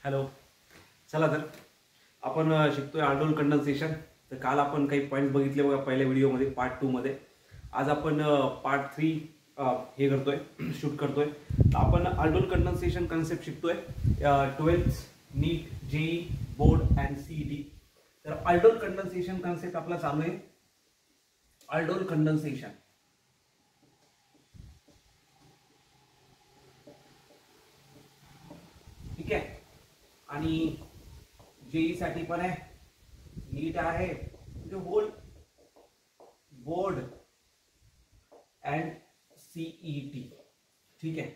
Hello, चला तर आपण शिकतोय आल्डोल कंडेन्सेशन. तर काल आपण काही पॉईंट्स बघितले बघा पहिल्या व्हिडिओमध्ये पार्ट 2 मध्ये. आज आपण पार्ट 3 हे करतोय, शूट करतोय. तर आपण आल्डोल कंडेन्सेशन कन्सेप्ट शिकतोय 12th NEET, JEE, board and CET. तर आल्डोल कंडेन्सेशन कन्सेप्ट आपला चालू आहे. आल्डोल कंडेन्सेशन ठीक आहे, आणि जेई साठी पण आहे, नीट आहे, म्हणजे होल बोर्ड अँड सीईटी. ठीक आहे,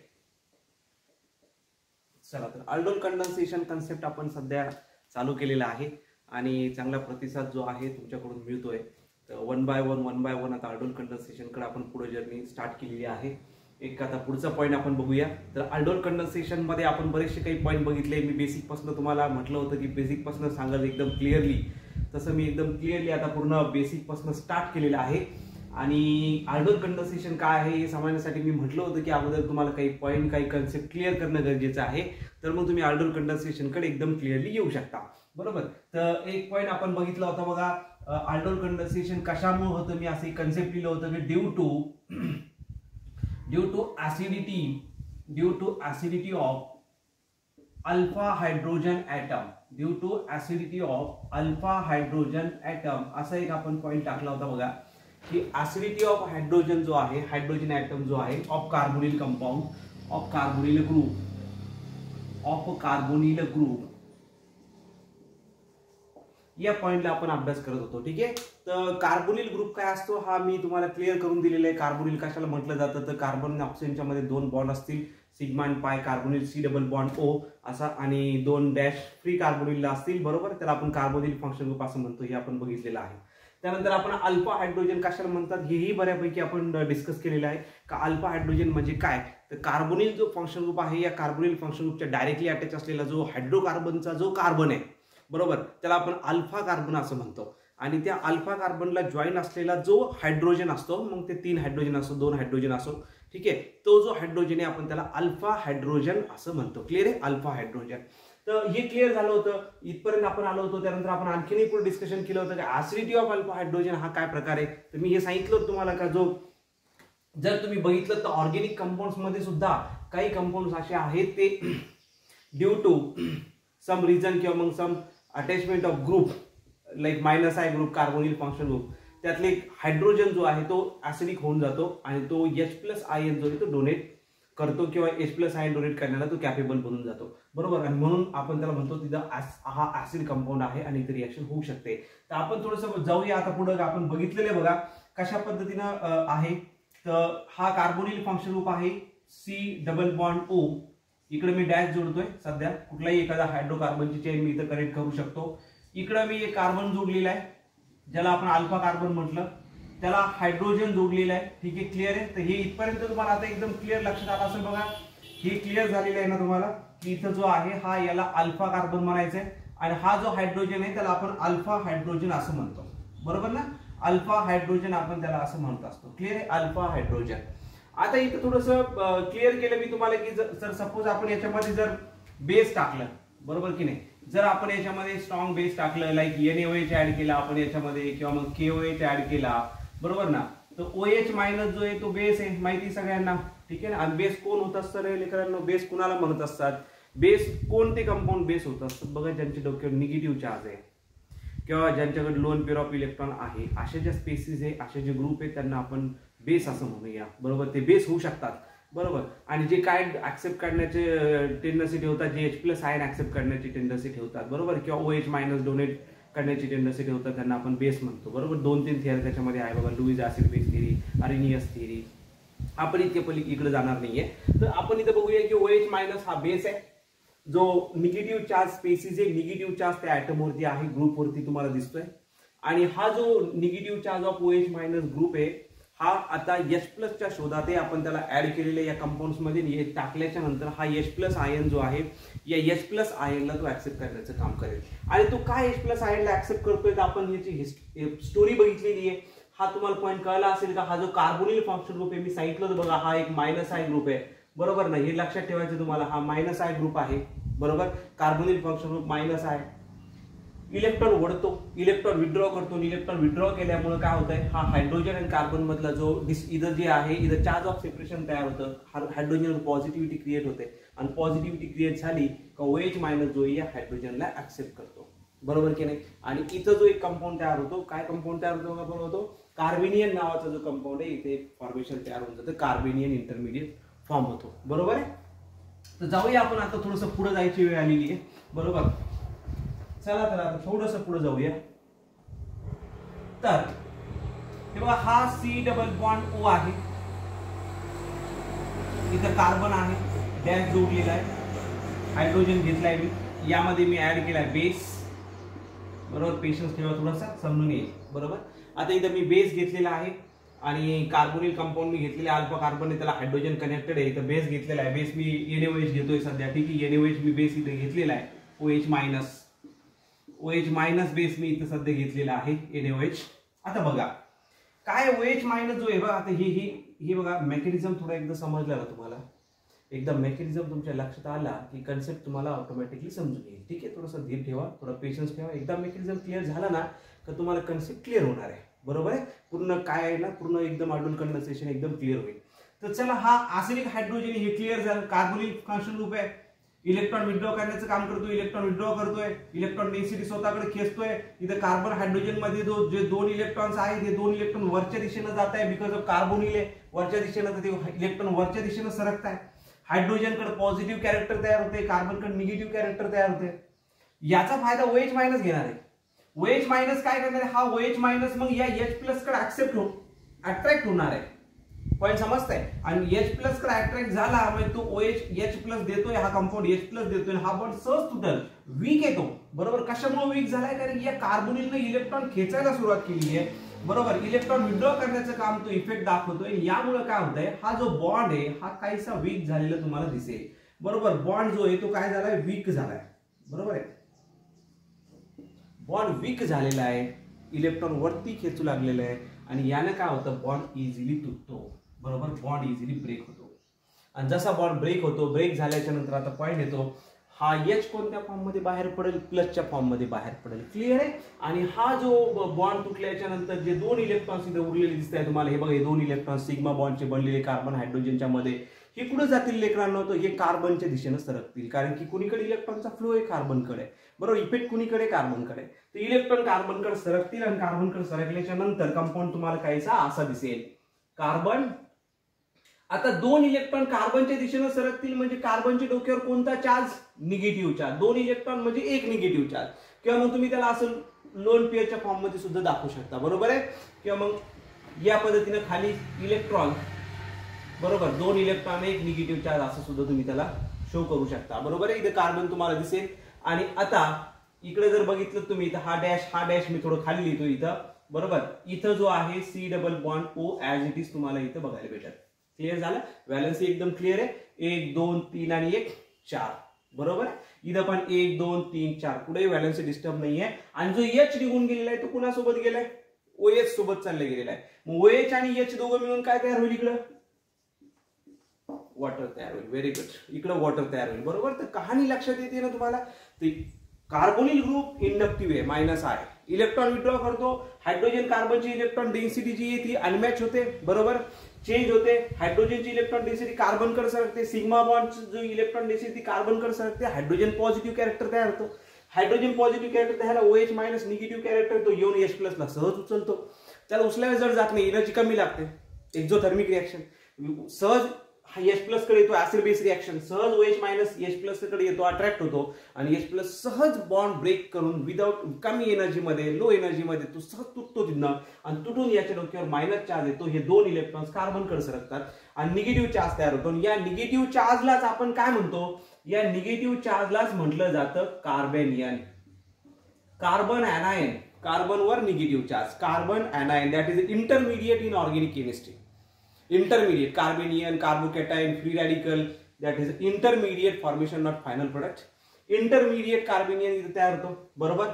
चला तर आल्डोल कंडेन्सेशन कन्सेप्ट आपण सध्या चालू केलेला आहे आणि चांगला प्रतिसाद जो आहे तुमच्याकडून मिळतोय. तर वन बाय वन आता आल्डोल कंडेन्सेशन कडे आपण पुढे जर्नी स्टार्ट केलेली आहे. एक आता पुढचा पॉईंट आपण बघूया. तर आल्डोल कंडेन्सेशन मध्ये आपण बरेचसे काही पॉईंट बघितले. मी बेसिक पासून तुम्हाला म्हटलं होतं की बेसिक पासून सांगाल एकदम क्लिअरली, तसं मी एकदम क्लिअरली आता पूर्ण बेसिक पासून स्टार्ट केलेलं आहे. आणि आल्डोल कंडेन्सेशन काय आहे हे समजण्यासाठी मी म्हटलं होतं की अगोदर तुम्हाला काही पॉईंट, काही कन्सेप्ट क्लिअर करणं गरजेचं आहे. तर मग तुम्ही आल्डोल कंडेन्सेशन कडे एकदम क्लिअरली येऊ शकता. बरोबर. तर एक पॉईंट आपण बघितला होता बघा, आल्डोल कंडेन्सेशन कशामुळे होतं. मी असं कन्सेप्ट लिहिलं होतं की due to acidity of alpha hydrogen atom. असा एक आपण पॉईंट टाकला होता बघा की ऍसिडिटी ऑफ हायड्रोजन जो आहे, हायड्रोजन ॲटम जो आहे, of carbonyl compound, of carbonyl group, या पॉइंटला आपण अभ्यास करत होतो. ठीक आहे. तर कार्बोनिल ग्रुप काय असतो हा मी तुम्हाला क्लिअर करून दिलेला आहे. कार्बोनिल कशाला म्हटलं जातं, तर कार्बन ऑक्सिजनच्या मध्ये दोन बॉन्ड असतील, सिग्मा आणि pi, carbonyl C double bond O असा, आणि दोन डॅश फ्री कार्बोनिलला असतील. बरोबर. त्याला आपण कार्बोनिल फंक्शन ग्रुप असं म्हणतो, हे आपण बघितलेलं आहे. त्यानंतर आपण अल्फा हायड्रोजन कशाला म्हणतात हेही बऱ्यापैकी आपण डिस्कस केलेलं आहे. का अल्फा हायड्रोजन म्हणजे काय, तर कार्बोनिल जो फंक्शन ग्रुप आहे, या कार्बोनिल फंक्शन ग्रुपच्या डायरेक्टली अटॅच असलेला जो हायड्रोकार्बनचा जो कार्बन आहे, बरोबर, त्याला आपण अल्फा कार्बन असं म्हणतो. आणि त्या अल्फा कार्बनला जॉईन असलेला जो हायड्रोजन असतो, मग ते 3 हायड्रोजन असो, 2 हायड्रोजन असो, ठीक आहे, तो जो हायड्रोजन आहे आपण त्याला अल्फा हायड्रोजन असं म्हणतो. क्लिअर आहे, अल्फा हायड्रोजन. तर हे क्लिअर झालं होतं, इथपर्यंत आपण आलो होतो. त्यानंतर आपण आणखीनही पुढे डिस्कशन केलं होतं की ऍसिडिटी ऑफ अल्फा हायड्रोजन हा काय प्रकार आहे. तर मी हे सांगितलं तुम्हाला का जो जर तुम्ही बघितलं तर ऑर्गेनिक कंपाऊंड्स मध्ये सुद्धा काही कंपाऊंड्स असे आहेत ते ड्यू टू सम रिझन किंवा मग some attachment of group like minus I group, carbonyl function group, त्यातले हायड्रोजन जो आहे तो ऍसिडिक होऊन जातो आणि तो H+ आयन जो आहे तो डोनेट करतो किंवा H+ आयन डोनेट करण्याला तो कॅपेबल बनून जातो. बरोबर. आणि म्हणून आपण त्याला म्हणतो तिथं हा ऍसिड कंपाऊंड आहे आणि इथे रिएक्शन होऊ शकते. तर आपण थोडंसं जाऊया आता पुढे. आपण बघितलेले बघा कशा पद्धतीनं आहे. तर हा कार्बोनिल फंक्शन ग्रुप आहे, सी डबल बॉन्ड ओ. इकडे मी डॅश जोडतोय. सध्या कुठलाही एखादा हायड्रोकार्बनची चेन मी इथं कनेक्ट करू शकतो. इकडे मी एक कार्बन जोडलेला आहे ज्याला आपण अल्फा कार्बन म्हटलं, त्याला हायड्रोजन जोडलेला आहे. ठीक आहे, क्लिअर आहे. तर हे इथपर्यंत तुम्हाला आता एकदम क्लिअर लक्षात आलं असेल बघा. हे क्लिअर झालेलं आहे ना तुम्हाला की इथं जो आहे हा याला अल्फा कार्बन म्हणायचं आहे आणि हा जो हायड्रोजन आहे त्याला आपण अल्फा हायड्रोजन असं म्हणतो. बरोबर ना, अल्फा हायड्रोजन आपण त्याला असं म्हणत असतो. क्लिअर आहे, अल्फा हायड्रोजन. आता इथं थोडंसं क्लिअर केलं मी तुम्हाला की जर सपोज आपण याच्यामध्ये जर बेस टाकलं, बरोबर की नाही, जर आपण याच्यामध्ये स्ट्रॉंग बेस टाकलं लाईक NaOH ऍड केला आपण याच्यामध्ये किंवा मग KOH ऍड केला, बरोबर ना, तर OH मायनस जो आहे तो बेस आहे, माहिती सगळ्यांना. ठीक आहे ना. आणि बेस कोण होत असतं रे लेकरांनो, बेस कुणाला म्हणत असतात, बेस कोणते कंपाऊंड बेस होत असतात बघा, ज्यांच्या डोक्यावर निगेटिव्ह चार्ज आहे किंवा ज्यांच्याकडे लोन पेअर ऑफ इलेक्ट्रॉन आहे, असे जे स्पेसिस आहे, असे जे ग्रुप आहेत त्यांना आपण बेस असं म्हणूया. बरोबर. ते बेस होऊ शकतात. बरोबर. आणि जे काय ऍक्सेप्ट करण्याचे टेंडन्सी ठेवतात, जे H+ आयन ऍक्सेप्ट करण्याची टेंडन्सी ठेवतात, बरोबर, किंवा OH- डोनेट करण्याची टेंडन्सी ठेवतात, त्यांना आपण बेस म्हणतो. बरोबर. 2-3 थिअरी त्याच्यामध्ये आहे बघा, Lewis acid base theory, Arrhenius theory. आपण इकडे जाणार नाहीये. तर आपण इथे बघूया की OH- हा बेस आहे, जो निगेटिव्ह चार्ज स्पेसिस आहे, निगेटिव्ह चार्ज त्या ऍटमवरती आहे, ग्रुपवरती तुम्हाला दिसतोय. आणि हा जो negative charge of OH- group आहे हा आता H+ च्या शोधात आहे. आपण त्याला ऍड केलेल्या या कंपाऊंड्स मध्ये टाकल्याच्या नंतर हा H+ आयन जो आहे, या H+ आयनला तो ऍक्सेप्ट करण्याचं काम करेल. आणि तो काय H+ आयनला ऍक्सेप्ट करतोय तर आपण याची स्टोरी बघितलेली आहे. हा तुम्हाला पॉईंट कळला असेल का, हा जो कार्बोनिल फंक्शन ग्रुप आहे मी सांगितलं बघा, हा एक -I ग्रुप आहे. बरोबर ना, हे लक्षात ठेवायचं तुम्हाला. हा -I ग्रुप आहे. बरोबर. कार्बोनिल फंक्शन ग्रुप मायनस आहे. इलेक्ट्रॉन ओढतो, इलेक्ट्रॉन विड्रॉ करतो, इलेक्ट्रॉन विड्रॉ केल्यामुळे काय होतंय, हा हायड्रोजन आणि कार्बन मधला जो इथं जे आहे इथं चार्ज ऑफ सेपरेशन तयार होतं, हायड्रोजन पॉझिटिव्हिटी क्रिएट होते आणि पॉझिटिव्हिटी क्रिएट झाली का OH मायनस जो या हायड्रोजनला ऍक्सेप्ट करतो, बरोबर की नाही. आणि इथं जो एक कंपाऊंड तयार होतो, काय कंपाऊंड तयार होतो बरोबर होतो, कार्बेनियन नावाचा जो कंपाऊंड आहे इथे फॉर्मेशन तयार होऊन जातं, कार्बेनियन इंटरमिडिएट फॉर्म होतो, बरोबर आहे. तर जाऊया आपण आता थोडंसं पुढे जायची वेळ आलेली आहे, बरोबर. चला तर आता थोडंसं पुढे जाऊया. तर हे बघा, हा C डबल बॉन्ड O आहे, इथं कार्बन आहे, डॅश जोडलेला आहे, हायड्रोजन घेतलाय मी, यामध्ये मी ऍड केलाय बेस, बरोबर. पेशन्स ठेवा, थोडासा समजून येईल, बरोबर. आता इथं मी बेस घेतलेला आहे आणि कार्बोनिल कंपाऊंड मी घेतलेले अल्फा कार्बन आहे, त्याला हायड्रोजन कनेक्टेड आहे. इथं बेस घेतलेला आहे, बेस मी NaOH घेतोय सध्या, ठीक आहे. NaOH मी बेस इथे घेतलेला आहे, OH मायनस बेस मी इथं सध्या घेतलेला आहे, NaOH. आता बघा काय OH मायनस जो आहे बघा, आता हे बघा मेकॅनिझम थोडा एकदा समजला ना तुम्हाला, एकदा मेकॅनिझम तुमच्या लक्षात आला की कन्सेप्ट तुम्हाला ऑटोमॅटिकली समजून येईल, ठीक आहे. थोडंसं धीर ठेवा, थोडा पेशन्स ठेवा. एकदा मेकॅनिझम क्लिअर झाला ना तर तुम्हाला कन्सेप्ट क्लिअर होणार आहे, बरोबर आहे. पूर्ण काय आहे ना, पूर्ण एकदम अडून कंडेन्सेशन एकदम क्लिअर होईल. तर चला, हा आर्सेनिक हायड्रोजन हे क्लिअर झालं. कार्बोनिल फंक्शन ग्रुप आहे, इलेक्ट्रॉन विड्रॉ करण्याचं काम करतोय, इलेक्ट्रॉन विड्रॉ करतोय, इलेक्ट्रॉन डेन्सिटी स्वतःकडे खेचतोय. इथं कार्बन हायड्रोजन मध्ये जे दोन इलेक्ट्रॉन्स आहेत, हे दोन इलेक्ट्रॉन वरच्या दिशेने जात आहे, बिकॉज ऑफ कार्बोनिल आहे वरच्या दिशेने, तर ते इलेक्ट्रॉन वरच्या दिशेने सरकत आहे. हायड्रोजनकडे पॉझिटिव्ह कॅरेक्टर तयार होते, कार्बनकडे निगेटिव्ह कॅरेक्टर तयार होते. याचा फायदा OH मायनस घेणार आहे. OH मायनस काय करणार आहे, हा OH मायनस मग या H प्लस कडे अट्रॅक्ट होणार आहे. पॉईंट समजताय. आणि H प्लस कडे अट्रॅक्ट झाला म्हणजे तो OH H प्लस देतोय, हा कंपाऊंड H प्लस देतोय, हा बॉन्ड सहज तुटल, वीक येतो, बरोबर. कशामुळे वीक झालाय, कारण या कार्बोनिलने इलेक्ट्रॉन खेचायला सुरुवात केली आहे, बरोबर. इलेक्ट्रॉन विड्रॉ करण्याचं काम तो इफेक्ट दाखवतोय. यामुळे काय होतंय, हा जो बॉन्ड आहे हा काहीसा वीक झालेला तुम्हाला दिसेल, बरोबर. बॉन्ड जो आहे तो काय झालाय, वीक झालाय, बरोबर आहे. बॉन्ड वीक झालेला आहे, इलेक्ट्रॉन वरती खेचू लागलेला आहे आणि याने काय होतं, बॉन्ड इझिली तुटतो, बरोबर. बॉन्ड इझिली ब्रेक होतो. आणि जसा बॉन्ड ब्रेक होतो, ब्रेक झाल्याच्या नंतर आता पॉईंट येतो, हा H कोणत्या फॉर्म मध्ये बाहेर पडेल, प्लसच्या फॉर्म मध्ये बाहेर पडेल, क्लिअर आहे. आणि हा जो बॉन्ड तुटल्याच्या नंतर जे दोन इलेक्ट्रॉन्स इथे उरलेले दिसत आहे तुम्हाला, हे बघा, हे दोन इलेक्ट्रॉन सिग्मा बॉन्डचे बनलेले कार्बन हायड्रोजनच्या मध्ये, हे कुठे जातील लेकरांना, होतं हे कार्बनच्या दिशेने सरकतील, कारण की कुणीकडे इलेक्ट्रॉनचा फ्लो आहे, कार्बनकडे, बरोबर. इफेक्ट कुणीकडे, कार्बनकडे. तर इलेक्ट्रॉन कार्बनकडे सरकतील आणि कार्बनकडे सरकल्याच्या नंतर कंपाऊंड तुम्हाला काहीसा असा दिसेल, कार्बन. आता दोन इलेक्ट्रॉन कार्बनच्या दिशेने सरकतील म्हणजे कार्बनच्या डोक्यावर कोणता चार्ज, निगेटिव्ह चार्ज. दोन इलेक्ट्रॉन म्हणजे एक निगेटिव्ह चार्ज, किंवा मग तुम्ही त्याला असं लोन पेअरच्या फॉर्म मध्ये सुद्धा दाखवू शकता, बरोबर आहे. किंवा मग या पद्धतीने खाली इलेक्ट्रॉन, बरोबर, दोन इलेक्ट्रॉन एक निगेटिव्ह चार्ज असं सुद्धा तुम्ही त्याला शो करू शकता, बरोबर आहे. इथे कार्बन तुम्हाला दिसेल. आणि आता इकडे जर बघितलं तुम्ही, तर हा डॅश मी थोडं खाली लिहितो इथं, बरोबर. इथं जो आहे C double bond O as it is तुम्हाला इथं बघायला भेटेल. क्लिअर झालं, व्हॅलन्सी एकदम क्लिअर आहे. 1 2 3 आणि 1 4, बरोबर. इथं पण 1 2 3 4, कुठेही व्हॅलन्सी डिस्टर्ब नाहीये. आणि जो H निघून गेलेला आहे तो कुणासोबत गेलाय, OH सोबत चालले गेलेला आहे. मग OH आणि H दोघं मिळून काय तयार होईल, इकडं वॉटर तयार होईल. व्हेरी गुड, इकडं वॉटर तयार होईल, बरोबर. तर कहाणी लक्षात येते ना तुम्हाला. कार्बोनिल ग्रुप इंडक्टिव्ह आहे, मायनस आहे, इलेक्ट्रॉन विड्रॉ करतो, हायड्रोजन कार्बनची इलेक्ट्रॉन डेन्सिटी जी आहे ती अनमॅच होते, बरोबर, चेंज होते. हायड्रोजनची इलेक्ट्रॉन डेन्सिटी कार्बनकडे सरकते, सिग्मा बॉन्डची जो इलेक्ट्रॉन डेन्सिटी कार्बनकडे सरकते, हायड्रोजन पॉझिटिव्ह कॅरेक्टर तयार होतो. हायड्रोजन पॉझिटिव्ह कॅरेक्टर तयार, OH मायनस निगेटिव्ह कॅरेक्टर, तो येऊन H प्लस ला सहज उचलतो. त्याला उचलायला जड जात नाही, एनर्जी कमी लागते, एक्झोथर्मिक रिएक्शन, सहज H प्लस कडे येतो, ऍसिड बेस रिएक्शन, सहज OH मायनस H प्लस कडे येतो, अट्रॅक्ट होतो आणि H प्लस सहज बॉन्ड ब्रेक करून विदाउट कमी एनर्जी मध्ये, लो एनर्जी मध्ये तो सहज तुटतो तिथनं. आणि तुटून याच्या डोक्यावर मायनस चार्ज येतो, हे दोन इलेक्ट्रॉन्स कार्बनकडे सरकतात आणि निगेटिव्ह चार्ज तयार होतो. या निगेटिव्ह चार्जलाच आपण काय म्हणतो, या निगेटिव्ह चार्जलाच म्हटलं जातं कार्बेनियन, कार्बन ऍनायन. कार्बनवर negative charge, carbon anion, that is intermediate in organic chemistry. Intermediate, carbanion, carbocation, free radical, that is intermediate formation, not final product. Intermediate carbanion इथे तयार होतो, बरोबर.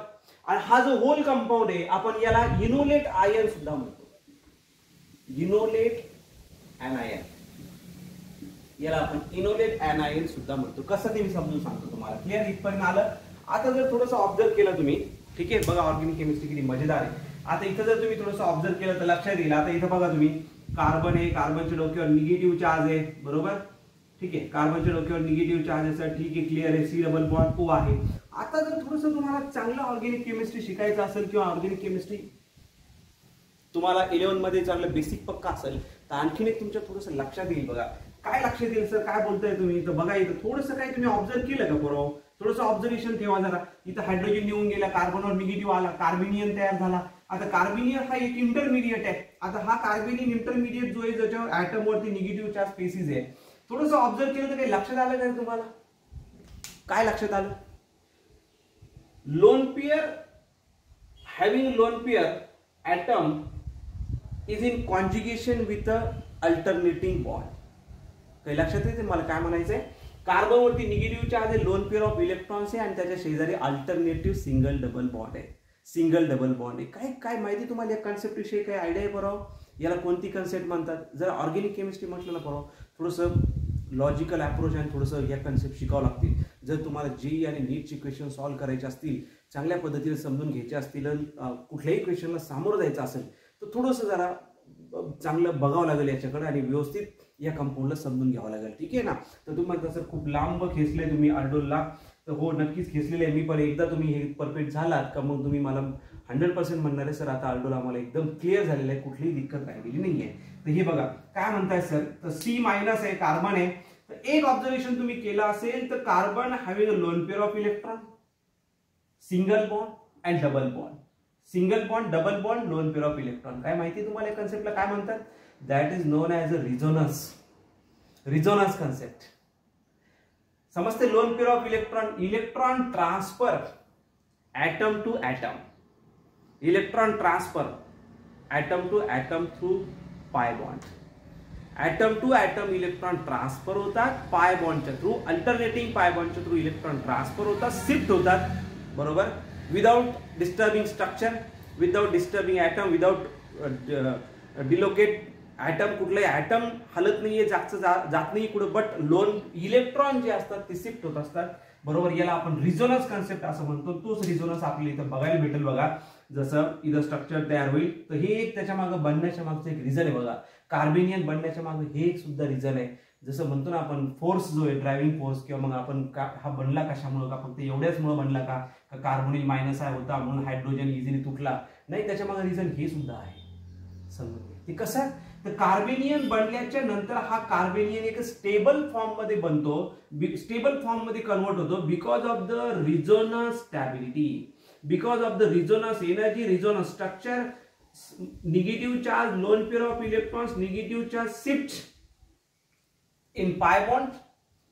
आणि हा जो होल कंपाऊंड आहे आपण याला इनोलेट आयन सुद्धा म्हणतो, इनोलेट ऍनायन. याला आपण इनोलेट ऍनायन सुद्धा म्हणतो. कसं ते मी समजून सांगतो तुम्हाला. क्लिअर इथपर्यंत आलं. आता जर थोडंसं ऑब्झर्व केलं तुम्ही, ठीक आहे, बघा ऑर्गॅनिक केमिस्ट्री किती मजेदार आहे. आता इथं जर तुम्ही थोडंसं ऑब्झर्व केलं तर लक्षात येईल. आता इथं बघा तुम्ही, कार्बन आहे, कार्बनच्या डोक्यावर निगेटिव्ह चार्ज आहे, बरोबर, ठीक आहे, कार्बनच्या डोक्यावर निगेटिव्ह चार्ज आहे, ठीक आहे, क्लिअर आहे, सी डबल बॉन्ड O आहे. आता जर थोडंसं तुम्हाला चांगलं ऑर्गॅनिक केमिस्ट्री शिकायचं असेल किंवा ऑर्गॅनिक केमिस्ट्री तुम्हाला 11 मध्ये चांगलं बेसिक पक्का असेल तर आणखीन एक तुमच्या थोडंसं लक्षात येईल. बघा काय लक्षात येईल सर, काय बोलताय तुम्ही, तर बघा इथं थोडंसं काय तुम्ही ऑब्झर्व केलं का बरोबर, थोडंसं ऑब्झर्वेशन ठेवा जरा. इथं हायड्रोजन निघून गेला, कार्बनवर निगेटिव्ह आला, कार्बेनियन तयार झाला. आता कार्बेनियन हा एक इंटरमिडिएट आहे. आता हा कार्बेनियन इंटरमिडिएट जो आहे ज्याच्यावर ऍटम वरती निगेटिव्ह चार्ज स्पेसिस आहे, थोडंसं ऑब्झर्व केलं तर काही लक्षात आलं का तुम्हाला, काय लक्षात आलं. Lone pair, having lone pair atom is in conjugation with a alternating bond. काही लक्षात येते मला काय म्हणायचंय. कार्बन वरती निगेटिव्ह चार्ज आहे, लोन पेयर ऑफ इलेक्ट्रॉन्स आहे आणि त्याच्या शेजारी अल्टरनेटिव्ह सिंगल डबल बॉन्ड आहे. सिंगल डबल बॉन्ड आहे. काय काय माहिती तुम्हाला या कन्सेप्ट विषयी काय आयडिया आहे बरोबर. याला कोणती कन्सेप्ट म्हणतात. जर ऑर्गॅनिक केमिस्ट्री म्हटलं ना बरोबर, थोडंसं लॉजिकल अप्रोच आणि थोडंसं या कन्सेप्ट शिकावं लागतील. जर तुम्हाला जेईई आणि नीटची क्वेश्चन सॉल्व्ह करायचे असतील, चांगल्या पद्धतीने समजून घ्यायचे असतील, कुठल्याही क्वेश्चनला सामोरं जायचं असेल तर थोडंसं जरा चांगलं बघावं लागेल याच्याकडे आणि व्यवस्थित या कंपाऊंडला समजून घ्यावं लागेल. ठीक आहे ना. तर तुम्हाला तसं खूप लांब खेचलंय तुम्ही अर्डोलला, तर हो नक्कीच खेचलेलं आहे मी, पण एकदा तुम्ही हे परफेक्ट झालात का मग तुम्ही मला 100% म्हणणार आहे सर आता अर्डोल आम्हाला एकदम क्लिअर झालेलं आहे, कुठलीही दिक्कत राहिलेली नाहीये. तर हे बघा काय म्हणताय सर, तर C मायनस आहे, कार्बन आहे. तर एक ऑब्झर्वेशन तुम्ही केलं असेल तर carbon having a lone pair of electron, single bond and double bond, single bond double bond, lone pair of electron. काय माहिती तुम्हाला या कन्सेप्टला काय म्हणतात. That is known as a resonance. Resonance concept समजते. Lone pair of electron, electron transfer atom to atom, electron transfer atom to atom through pi bond. Atom to atom electron transfer होतात pi बॉन्डच्या through, alternating pi बॉन्डच्या through electron transfer होतात, shift होतात, बरोबर, without disturbing structure, without disturbing atom, without dislocate atom. कुठलाही atom हलत नाहीये, जात नाही कुठे, बट लोन इलेक्ट्रॉन जे असतात ते शिफ्ट होत असतात, बरोबर. याला आपण रिझोनन्स कन्सेप्ट असं म्हणतो. तोच रिझोनन्स आपल्याला इथं बघायला भेटेल. बघा जसं इथं स्ट्रक्चर तयार होईल तर हे एक त्याच्या मागे बनण्याच्या मागचं एक रिझन आहे. बघा कार्बेनियन बनण्याच्या मागे हे एक सुद्धा रिझन आहे. जसं म्हणतो ना आपण फोर्स जो आहे, ड्रायव्हिंग फोर्स, किंवा मग आपण हा बनला कशामुळे का, फक्त एवढ्याचमुळे बनला का, कार्बोनिल मायनस आहे होता म्हणून हायड्रोजन इझिली तुटला नाही, त्याच्या मागे रिझन हे सुद्धा आहे. समजते ते कसं, तर कार्बेनियन बनल्याच्या नंतर हा कार्बेनियन एक स्टेबल फॉर्म मध्ये बनतो, स्टेबल फॉर्म मध्ये कन्वर्ट होतो because of the resonance stability, because of the resonance energy, resonance structure, negative charge, lone pair of electrons, negative charge shift in pi bond.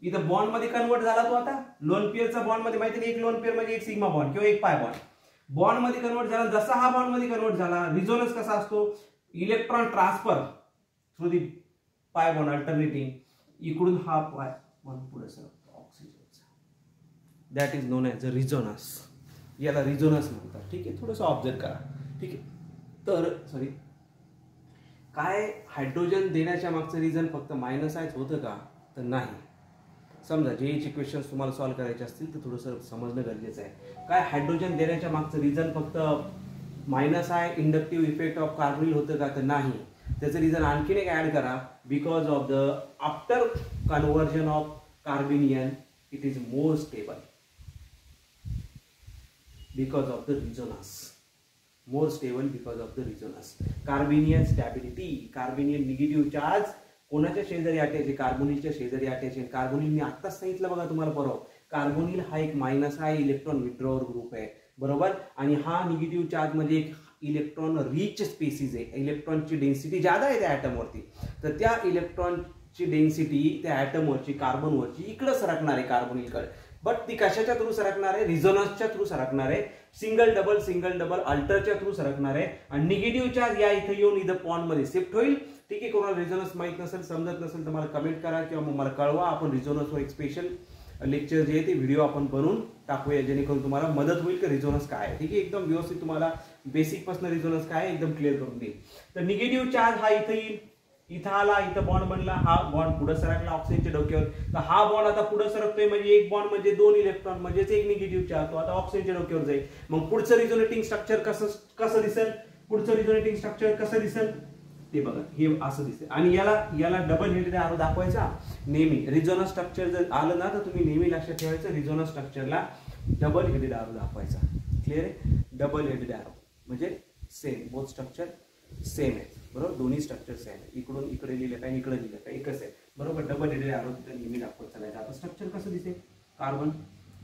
इथं बॉन्ड मध्ये कन्वर्ट झाला तो. आता loan पेअरचा bond मध्ये माहिती नाही, एक लोन पेअर म्हणजे एक सिग्मा बॉन्ड किंवा एक पाय बॉन्ड, बॉन्ड मध्ये कन्वर्ट झाला. जसा हा बॉन्ड मध्ये कन्वर्ट झाला, रिझोनन्स कसा असतो, electron transfer through the pi bond alternating, इकडून हा पाय बॉन्ड पुढे सरकतो ऑक्सिजनचा, that is known as a resonance. याला रिझोनन्स म्हणतात. ठीक आहे, थोडंसं ऑब्झर्व करा. ठीक आहे, तर सॉरी काय हायड्रोजन देण्याच्या मागचं रिझन फक्त मायनस आहेच होतं का, तर नाही. समजा जेईचे क्वेश्चन्स तुम्हाला सॉल्व्ह करायचे असतील तर थोडंसं समजणं गरजेचं आहे. काय हायड्रोजन देण्याच्या मागचं रिझन फक्त मायनस आहे, इंडक्टिव्ह इफेक्ट ऑफ कार्बोनिल होतं का, तर नाही. त्याचं रिझन आणखीन एक ऍड करा, because of the after conversion of carbanion it is more stable, because of the resonance, more stable because of the resonance. Carbanion stability, carbanion negative charge कोणाच्या शेजारी अटॅच आहे, कार्बोनिलच्या शेजारी अटॅच आहे. कार्बोनिल मी आत्ताच सांगितलं बघा तुम्हाला बरोबर, कार्बोनिल हा एक मायनस आहे, इलेक्ट्रॉन विड्रॉवर ग्रुप आहे, बरोबर. आणि हा निगेटिव्ह चार्ज म्हणजे एक इलेक्ट्रॉन रिच स्पेसिस आहे, इलेक्ट्रॉनची डेन्सिटी ज्यादा आहे त्या ॲटमवरती, तर त्या इलेक्ट्रॉनची डेन्सिटी त्या ॲटमवरची, कार्बनवरची इकडं सरकणार आहे कार्बोनिलकडे, बट ती कशाच्या थ्रू सरकणार आहे, रिझोनन्सच्या थ्रू सरकणार आहे, सिंगल डबल अल्टरच्या थ्रू सरकणार आहे. आणि निगेटिव्ह चार्ज या इथं येऊन इथं पॉन्ड मध्ये शिफ्ट होईल. ठीक आहे, कोणाला रिझोनन्स माहित नसेल, समजत नसेल तर मला कमेंट करा किंवा मग मला कळवा. आपण रिझोनन्सवर एक स्पेशल लेक्चर जे आहे ते व्हिडिओ आपण बनवून टाकूया, जेणेकरून तुम्हाला मदत होईल की रिझोनन्स काय आहे. ठीक आहे, एकदम व्यवस्थित तुम्हाला बेसिक पासून रिझोनन्स काय आहे एकदम क्लिअर करून देईल. तर निगेटिव्ह चार्ज हा इथे येईल, इथं आला, इथं बॉन्ड बनला, हा बॉन्ड पुढे सरकला ऑक्सिजनच्या डोक्यावर, तर हा बॉन्ड आता पुढे सरकतोय म्हणजे एक बॉन्ड म्हणजे 2 इलेक्ट्रॉन म्हणजेच एक निगेटिव्ह चार्ज, तो आता ऑक्सिजनच्या डोक्यावर जाईल. मग पुढचं रिझोनेटिंग स्ट्रक्चर कसं दिसेल, पुढचं रिझोनेटिंग स्ट्रक्चर कसं दिसेल ते बघा, हे असं दिसेल. आणि याला डबल हेडेड एरो दाखवायचा नेहमी. रिझोनन्स स्ट्रक्चर जर आलं ना तर तुम्ही नेहमी लक्षात ठेवायचं, रिझोनन्स स्ट्रक्चरला डबल हेडेड एरो दाखवायचा. क्लिअर आहे, डबल हेडेड एरो म्हणजे सेम, बोथ स्ट्रक्चर सेम आहे, बरोबर, दोन्ही स्ट्रक्चर सेम आहे. इकडून इकडे लिहिलं काय, इकडे लिहिलं काय, एकच आहे, बरोबर. डबल हेडेड एरो तिथे नेहमी दाखवत चालायचं. आता स्ट्रक्चर कसं दिसेल, कार्बन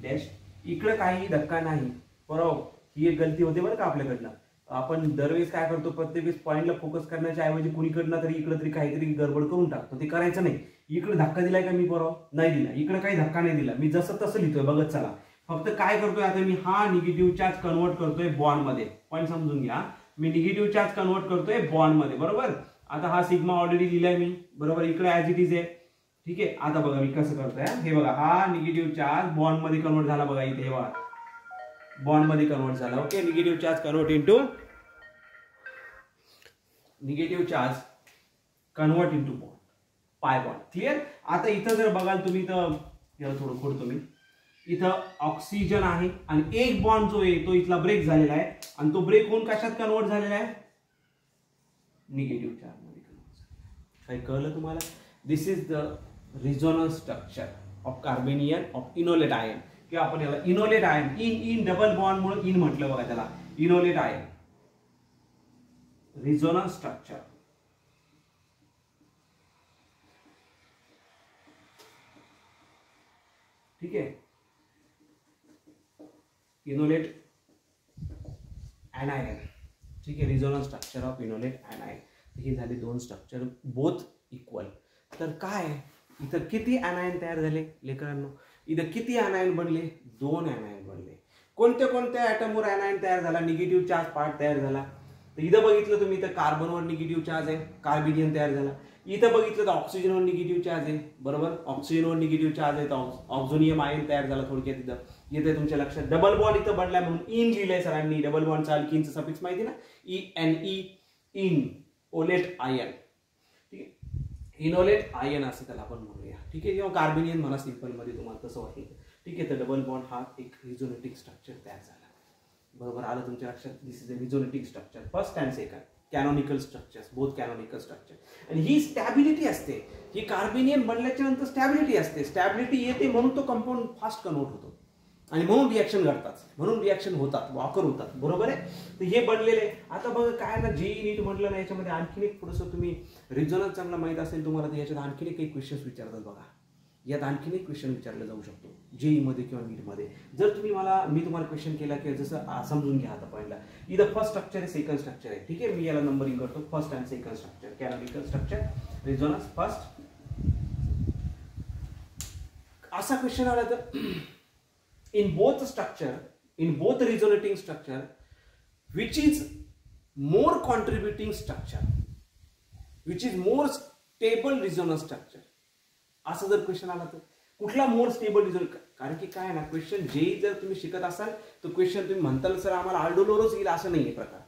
डॅश, इकडे काही धक्का नाही, बरोबर. ही एक गलती होते बरं का आपल्याकडनं. आपण दरवेळेस काय करतो, प्रत्येक वेळेस पॉईंटला फोकस करण्याच्या ऐवजी कुणीकडनं तरी इकडे तरी काहीतरी गडबड करून टाकतो. ते करायचं नाही. इकडे धक्का दिलाय का मी, बरोबर नाही दिला, इकडे काही धक्का नाही दिला, मी जसं तसं लिहितोय बघत चला. फक्त काय करतोय आता मी, हा निगेटिव्ह चार्ज कन्वर्ट करतोय बॉन्ड मध्ये. पॉईंट समजून घ्या, मी निगेटिव्ह चार्ज कन्वर्ट करतोय बॉन्ड मध्ये, बरोबर. आता हा सिग्मा ऑलरेडी लिहिलाय मी, बरोबर, इकडे ऍज इट इज आहे. ठीक आहे, आता बघा मी कसं करतोय, हे बघा, हा निगेटिव्ह चार्ज बॉन्ड मध्ये कन्वर्ट झाला, बघा इथे बघा, बॉन्ड मध्ये कन्वर्ट झाला. Okay, negative charge convert into negative charge convert into bond, pi bond. Clear. आता इथं जर बघाल तुम्ही तर थोडं खोडतो मी, इथं ऑक्सिजन आहे आणि एक बॉन्ड जो आहे तो इथला ब्रेक झालेला आहे आणि तो ब्रेक होऊन कशात कन्वर्ट झालेला आहे, निगेटिव्ह चार्ज मध्ये कन्वर्ट झालेला. काय कळलं तुम्हाला? This is the resonance structure of carbanion of enolate ion, किंवा आपण याला enolate ion, ene double bond मुळे इन म्हटलं बघा त्याला, इनोलेट आयन रिझोनन्स स्ट्रक्चर. ठीक आहे, इनोलेट एनायन. ठीक आहे, resonance structure of enolate anion. हे झाले दोन स्ट्रक्चर, बोथ इक्वल. तर काय इथं किती एनायन तयार झाले लेकरांनो, इथं किती एनायन बनले, 2 एनायन बनले. कोणत्या कोणत्या ऍटमवर एनायन तयार झाला, निगेटिव्ह चार्ज पार्ट तयार झाला. तर इथं बघितलं तुम्ही तर कार्बनवर निगेटिव्ह चार्ज आहे, कार्बिनियन तयार झाला. इथं बघितलं तर ऑक्सिजनवर निगेटिव्ह चार्ज आहे, बरोबर, ऑक्सिजनवर निगेटिव्ह चार्ज आहे, तर ऑक्झोनियम आयन तयार झाला. थोडक्यात इथं येते तुमच्या लक्षात, डबल बॉन्ड इथं बनलाय म्हणून इन लिहिलंय सरांनी. डबल बॉन्डचा अल्किनचं सफिक्स माहिती ना, ENE, इन ओलेट आयन. ठीक आहे, इनोलेट आयन असं त्याला आपण म्हणूया. ठीक आहे, किंवा कार्बिनियन म्हणा सिंपल मध्ये, तुम्हाला तसं वाटलं. ठीक आहे, तर डबल बॉन्ड हा एक रिझोनेटिंग स्ट्रक्चर तयार झाला, बरोबर. आलं तुमच्या लक्षात. This is a resonating structure, first and second canonical structures, both canonical structure. आणि ही स्टॅबिलिटी असते, ही कार्बिनियन बनल्याच्या नंतर स्टॅबिलिटी असते. स्टॅबिलिटी येते म्हणून तो कंपाऊंड फास्ट कन्वर्ट होतो आणि म्हणून रिॲक्शन घडतात, म्हणून रिॲक्शन होतात, वाकर होतात, बरोबर आहे. तर हे बनलेले. आता बघा काय ना, जेई नीट म्हटलं ना, याच्यामध्ये आणखीन एक थोडंसं तुम्ही रिझोनन्स चांगला माहित असेल तुम्हाला, तर याच्यात आणखीन एक क्वेश्चन्स विचारतात बघा. यात आणखीन एक क्वेश्चन विचारलं जाऊ शकतो जेई मध्ये किंवा नीट मध्ये. जर तुम्ही मी तुम्हाला क्वेश्चन केला की जसं समजून घ्या आता पहिला, इथं फर्स्ट स्ट्रक्चर आहे, सेकंड स्ट्रक्चर आहे. ठीक आहे, मी याला नंबरिंग करतो, first and second structure, canonical structure, resonance first. असा क्वेश्चन आला तर in both resonating structure, which is more contributing structure, which is more stable resonance structure, असं जर क्वेश्चन आला तर कुठला मोर स्टेबल रिझोनन्स. कारण की काय ना, क्वेश्चन जेही जर तुम्ही शिकत असाल तर क्वेश्चन तुम्ही म्हणताल सर आम्हाला आल्डोलोरच येईल असं नाहीये प्रकार,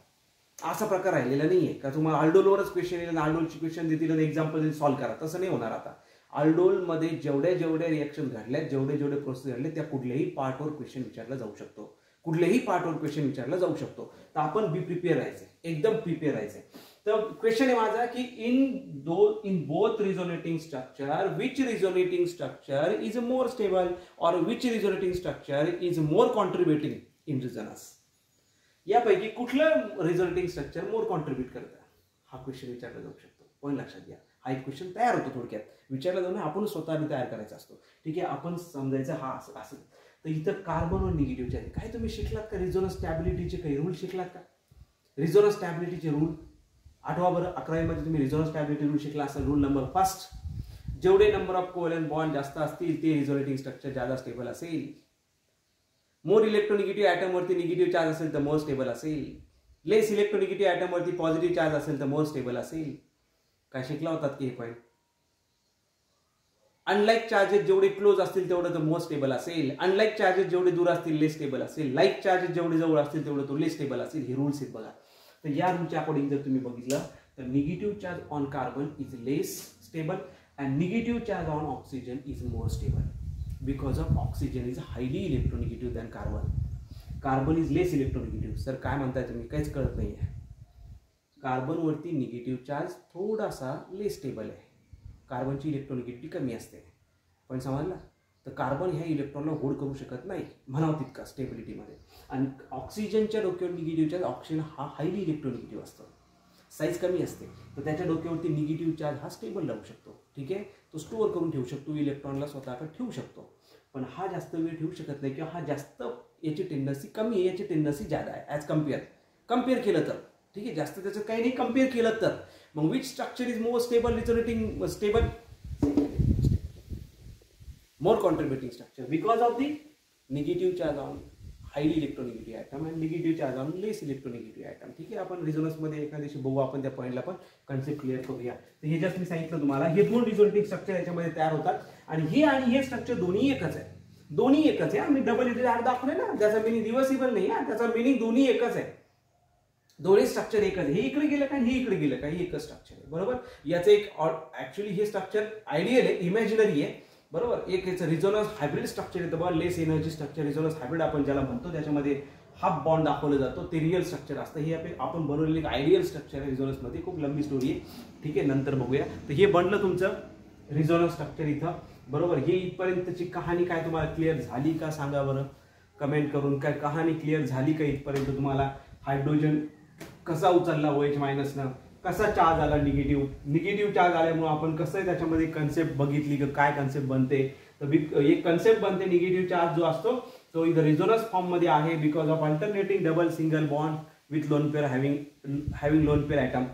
असा प्रकार राहिलेला नाहीये का तुम्हाला आल्डोलोरच क्वेश्चन येईल, आल्डोलची क्वेश्चन देतील आणि एक्झाम्पल सॉल्व्ह करा, तसं नाही होणार. आता आल्डोल मध्ये जेवढे रिएक्शन घडल्या, जेवढे प्रोसेस घडले, त्या कुठल्याही पार्टवर क्वेश्चन विचारला जाऊ शकतो, कुठल्याही पार्टवर क्वेश्चन विचारला जाऊ शकतो. तर आपण बी प्रिपेअर राहायचे, एकदम प्रिपेअर राहायचे. तर क्वेश्चन आहे माझा की in both resonating structure, which resonating structure is more stable or which resonating structure is more contributing in resonance. यापैकी कुठलं रिझोनेटिंग स्ट्रक्चर मोर कॉन्ट्रीब्यूट करतं, हा क्वेश्चन विचारला जाऊ शकतो. पॉईंट लक्षात घ्या, हा एक क्वेश्चन तयार होतो, थोडक्यात विचारला जाऊन आपण स्वतःने तयार करायचा असतो. ठीक आहे, आपण समजायचं हा असं. तर इथं कार्बनवर निगेटिव्ह चार्ज, काय तुम्ही शिकलात का रिझोनन्स स्टॅबिलिटीचे काही रूल शिकलात का? रिझोनन्स स्टॅबिलिटीचे रूल आठवा बरं. 11वी मध्ये तुम्ही रिझोनन्स स्टॅबिलिटी रूल शिकला असाल. रूल नंबर फर्स्ट, जेवढे नंबर ऑफ कोव्हॅलेंट बॉन्ड जास्त असतील ते रिझोनेटिंग स्ट्रक्चर जादा स्टेबल असेल. मोर इलेक्ट्रोनिगेटिव्ह ऍटम वरती निगेटिव्ह चार्ज असेल तर मोर स्टेबल असेल. लेस इलेक्ट्रोनिगेटिव्ह ऍटम वरती पॉझिटिव्ह चार्ज असेल तर मोर स्टेबल असेल. काय शिकला होतात की हे पॉईंट? अनलाईक चार्जेस जेवढे क्लोज असतील तेवढं तो मोर स्टेबल असेल. अनलाईक चार्जेस जेवढे दूर असतील लेस स्टेबल असेल. लाईक चार्जेस जेवढे जवळ असतील तेवढं तो लेस स्टेबल असेल. हे रूल्स आहेत बघा. तर या रूलच्या अकॉर्डिंग जर तुम्ही बघितलं तर negative charge on carbon is less stable and negative charge on oxygen is more stable because of oxygen is highly electronegative than carbon. Carbon is less electronegative. Sir काय म्हणताय तुम्ही, काहीच कळत नाही आहे. कार्बनवरती निगेटिव्ह चार्ज थोडासा लेस स्टेबल आहे, कार्बनची electronegativity कमी असते. पण समजला, तर कार्बन ह्या इलेक्ट्रॉनला होल्ड करू शकत नाही म्हणावं तितका स्टेबिलिटीमध्ये. आणि ऑक्सिजनच्या डोक्यावर निगेटिव्ह चार्ज, ऑक्सिजन हा हायली इलेक्ट्रोनिगेटिव्ह असतो, साईज कमी असते, तर त्याच्या डोक्यावरती निगेटिव्ह चार्ज हा स्टेबल राहू शकतो. ठीक आहे, तो स्टोअर करून ठेवू शकतो, इलेक्ट्रॉनला स्वतःकडे ठेवू शकतो. पण हा जास्त वेळ ठेवू शकत नाही, किंवा हा जास्त, याची टेंडन्सी कमी आहे, याची टेंडन्सी जादा आहे ॲज कम्पेअर केलं तर. ठीक आहे, जास्त त्याचं काही नाही कम्पेअर केलं तर. मग which structure is more stable, resonating stable, more contributing structure because of the negative charge on highly electronegative atom and negative charge on less electronegative atom. ठीक आहे, आपण रिझोनन्समध्ये एखाद्या दिवशी बघू, आपण त्या पॉईंटला पण कन्सेप्ट क्लिअर करूया. तर हे जस्ट मी सांगितलं तुम्हाला, हे दोन रिझोनेटिंग स्ट्रक्चर याच्यामध्ये तयार होतात आणि हे स्ट्रक्चर दोन्ही एकच आहे. दोन्ही एकच आहे. मी डबल इथे दाखवले ना, त्याचा मिनिंग रिव्हर्सिबल नाही आहे, त्याचा मिनिंग दोन्ही एकच आहे. दोन्ही स्ट्रक्चर एकच आहे. हे इकडे गेलं का, हे इकडे गेलं का, हे एकच स्ट्रक्चर आहे. बरोबर. याचं एक ऍक्च्युली हे स्ट्रक्चर आयडियल आहे, इमॅजिनरी आहे. बरोबर. एक याचं रिझोनन्स हायब्रिड स्ट्रक्चर येतं बघा, लेस एनर्जी स्ट्रक्चर, रिझोनन्स हायब्रिड आपण ज्याला म्हणतो, त्याच्यामध्ये हाफ बॉन्ड दाखवलं जातो, ते रिअल स्ट्रक्चर असतं. हे आपण बनवलेलं एक आयडियल स्ट्रक्चर आहे रिझोनन्समध्ये, खूप लंबी स्टोरी आहे. ठीक आहे, नंतर बघूया. तर हे बनलं तुमचं रिझोनन्स स्ट्रक्चर इथं. बरोबर. ही इथपर्यंतची कहाणी काय तुम्हाला क्लिअर झाली का सांगा बरं कमेंट करून. काय कहाणी क्लिअर झाली का इथपर्यंत तुम्हाला? हायड्रोजन कसा उचलला OH मायनसनं, कसा चार्ज आला निगेटिव्ह चार्ज आल्यामुळे आपण कसं त्याच्यामध्ये कन्सेप्ट बघितली की काय कन्सेप्ट बनते. तर एक कन्सेप्ट बनते, निगेटिव्ह चार्ज जो असतो तो इथं रिझोनन्स फॉर्म मध्ये आहे because of alternating double single bond with lone pair having lone pair item.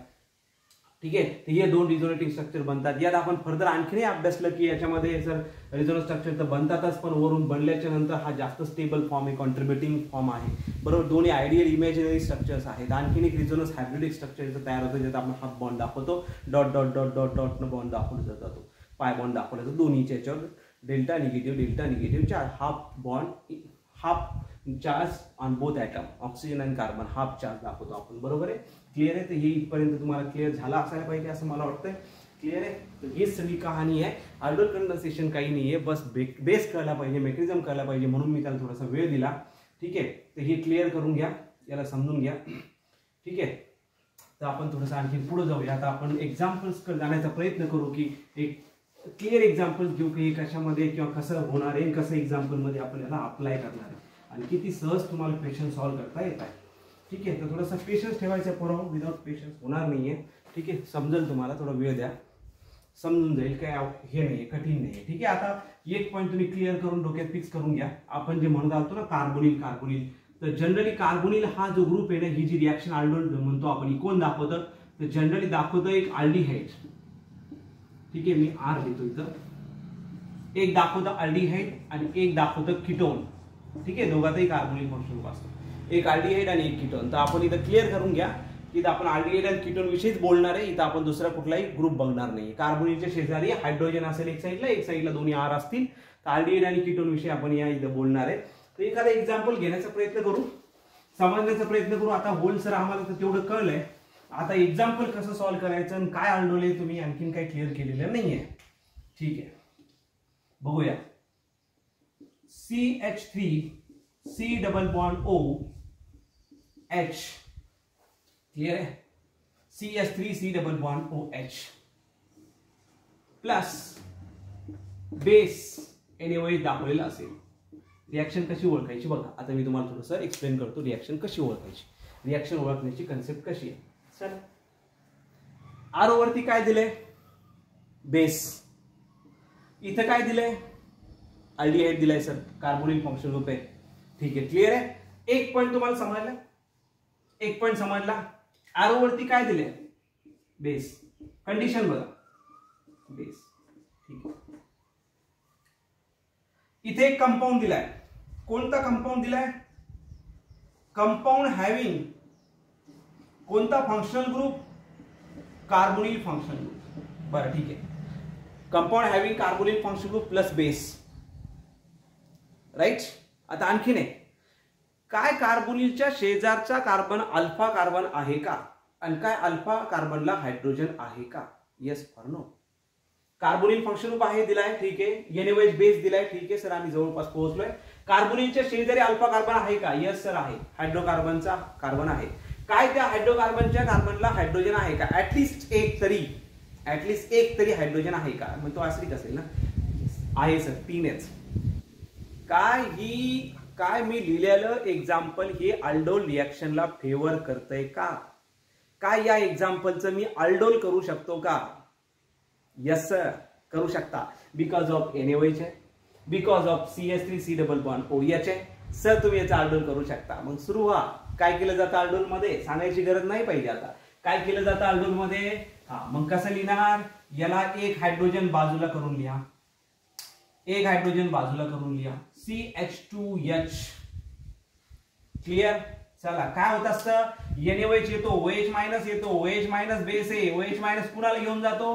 ठीक आहे, तर हे दोन रिझोनेटिंग स्ट्रक्चर बनतात. यात आपण फर्दर आणखीनही अभ्यासलं की याच्यामध्ये सर रिझोनन्स स्ट्रक्चर तर बनतातच, पण वरून बनल्याच्या नंतर हा जास्त स्टेबल फॉर्म आहे, कॉन्ट्रीब्युटिंग फॉर्म आहे. बरोबर. दोन्ही आयडियल इमॅजिनरी स्ट्रक्चर्स आहेत. आणखीन एक रिझोनन्स हायब्रिड स्ट्रक्चर तयार होतं, ज्यात आपण हाफ बॉन्ड दाखवतो, dot dot dot dot dot न बॉन्ड दाखवला जातो, पाय बॉन्ड दाखवला जातो. दोन्हीच्या याच्यावर delta negative charge, half bond half charge on both atom, oxygen आणि कार्बन, हाफ चार्ज दाखवतो आपण. बरोबर आहे. क्लिअर आहे. तर हे इथपर्यंत तुम्हाला क्लिअर झाला असायला पाहिजे असं मला वाटतंय. क्लिअर आहे. तर हीच सगळी कहाणी आहे. आयडियल कंडेन्सेशन काही नाही आहे, बस बेस कळला पाहिजे, मेकॅनिझम कळला पाहिजे, म्हणून मी त्याला थोडासा वेळ दिला. ठीक आहे, तर हे क्लिअर करून घ्या, याला समजून घ्या. ठीक आहे, तर आपण थोडंसं आणखी पुढे जाऊया. आता आपण एक्झाम्पल्स जाण्याचा प्रयत्न करू की एक क्लिअर एक्झाम्पल्स घेऊ की कशामध्ये किंवा कसं होणार आहे, कसं एक्झाम्पलमध्ये आपण याला अप्लाय करणार आहे आणि किती सहज तुम्हाला क्वेश्चन सॉल्व्ह करता येत आहे. ठीक आहे, तर थोडासा पेशन्स ठेवायचा पोरांनो, विदाउट पेशन्स होणार नाहीये. ठीक आहे, समजेल तुम्हाला, थोडा वेळ द्या, समजून जाईल, काय हे नाही कठीण नाही. ठीक आहे, आता एक पॉईंट तुम्ही क्लिअर करून डोक्यात फिक्स करून घ्या. आपण जे म्हणत आहोत ना कार्बोनिल, तर जनरली कार्बोनिल हा जो ग्रुप आहे ना, ही जी रिॲक्शन आल्डोल म्हणतो आपण, कोण दाखवतं, तर जनरली दाखवतं एक अल्डिहाइड. ठीक आहे, मी R लिहितो इथं. एक दाखवतं अल्डिहाइड आणि एक दाखवतं कीटोन. ठीक आहे, दोघातही कार्बोनिल फंक्शन असतो, एक अल्डिहाइड आणि एक कीटोन. तर आपण इथं क्लिअर करून घ्या की इथं आपण अल्डिहाइड आणि कीटोन विषयीच बोलणार आहे. इथं आपण दुसरा कुठलाही ग्रुप बघणार नाही. कार्बोनिलच्या शेजारी हायड्रोजन असेल एक साईडला दोन्ही R असतील, तर अल्डिहाइड आणि कीटोन विषयी आपण या इथं बोलणार आहे. तर एखादा एक्झाम्पल घेण्याचा प्रयत्न करू, समजण्याचा प्रयत्न करू. आता होल सर आम्हाला तर तेवढं कळलंय, आता एक्झाम्पल कसं सॉल्व्ह करायचं आणि काय आंदोले तुम्ही आणखीन काही क्लिअर केलेलं नाहीये. ठीक आहे, बघूया. CH3 C double bond O H. Clear आहे. CH3 C double bond OH plus base NaOH दाखवलेला असेल. रिॲक्शन कशी ओळखायची बघा. आता मी तुम्हाला थोडंसं एक्सप्लेन करतो रिॲक्शन कशी ओळखायची, रिॲक्शन ओळखण्याची कन्सेप्ट कशी आहे. चला, R वरती काय दिलंय, बेस. इथं काय दिलंय, अल्डिहाइड दिलाय सर, कार्बोनिल फंक्शन ग्रुप आहे. ठीक आहे, क्लिअर आहे. एक पॉईंट तुम्हाला समजला, एक पॉईंट समजला. R वरती काय दिलंय, बेस. कंडिशन बघा, बेस. ठीक आहे, इथे एक कंपाऊंड दिलाय. कोणता कंपाऊंड दिलाय, कंपाऊंड हॅव्हिंग कोणता functional group, carbonyl function group. बरं, ठीक आहे. Compound having carbonyl function group plus base, right. आता आणखीन एक, काय कार्बोनिलच्या शेजारचा कार्बन अल्फा कार्बन आहे का, आणि काय अल्फा कार्बनला हायड्रोजन आहे का? Yes or no? Carbonyl function group आहे दिलाय, ठीक आहे. NaOH बेस दिलाय, ठीक आहे सर, आम्ही जवळपास पोहोचलोय. कार्बोनिलच्या शेजारी अल्फा कार्बन आहे का? येस सर आहे. हायड्रोकार्बनचा कार्बन आहे. काय त्या हायड्रोकार्बनच्या कार्बनला हायड्रोजन आहे का? ऍटलिस्ट एक तरी हायड्रोजन आहे का? मग तो ऍसिडिक असेल ना? आहे सर, 3H. काय मी लिहिलेलं एक्झाम्पल हे अल्डोल रिएक्शनला फेवर करतंय का? काय या एक्झाम्पलचं मी अल्डोल करू शकतो का? यस सर, करू शकता. बिकॉज ऑफ NaOH आहे, because of CH3C double bond OH आहे. सर तुम्ही याचा अल्डोल करू शकता. मग सुरू व्हा. काय केलं जातं अल्डोल मध्ये? सांगायची गरज नाही पाहिजे आता. काय केलं जातं अल्डोल मध्ये? हा, मग कसं लिहिणार? याला एक हायड्रोजन बाजूला करून लिहा, एक हायड्रोजन बाजूला करून लिहा, CH2H. क्लिअर? चला, काय होत असतं? NaOH येतो, OH मायनस येतो, OH मायनस बेस आहे, OH मायनस कुणाला घेऊन जातो?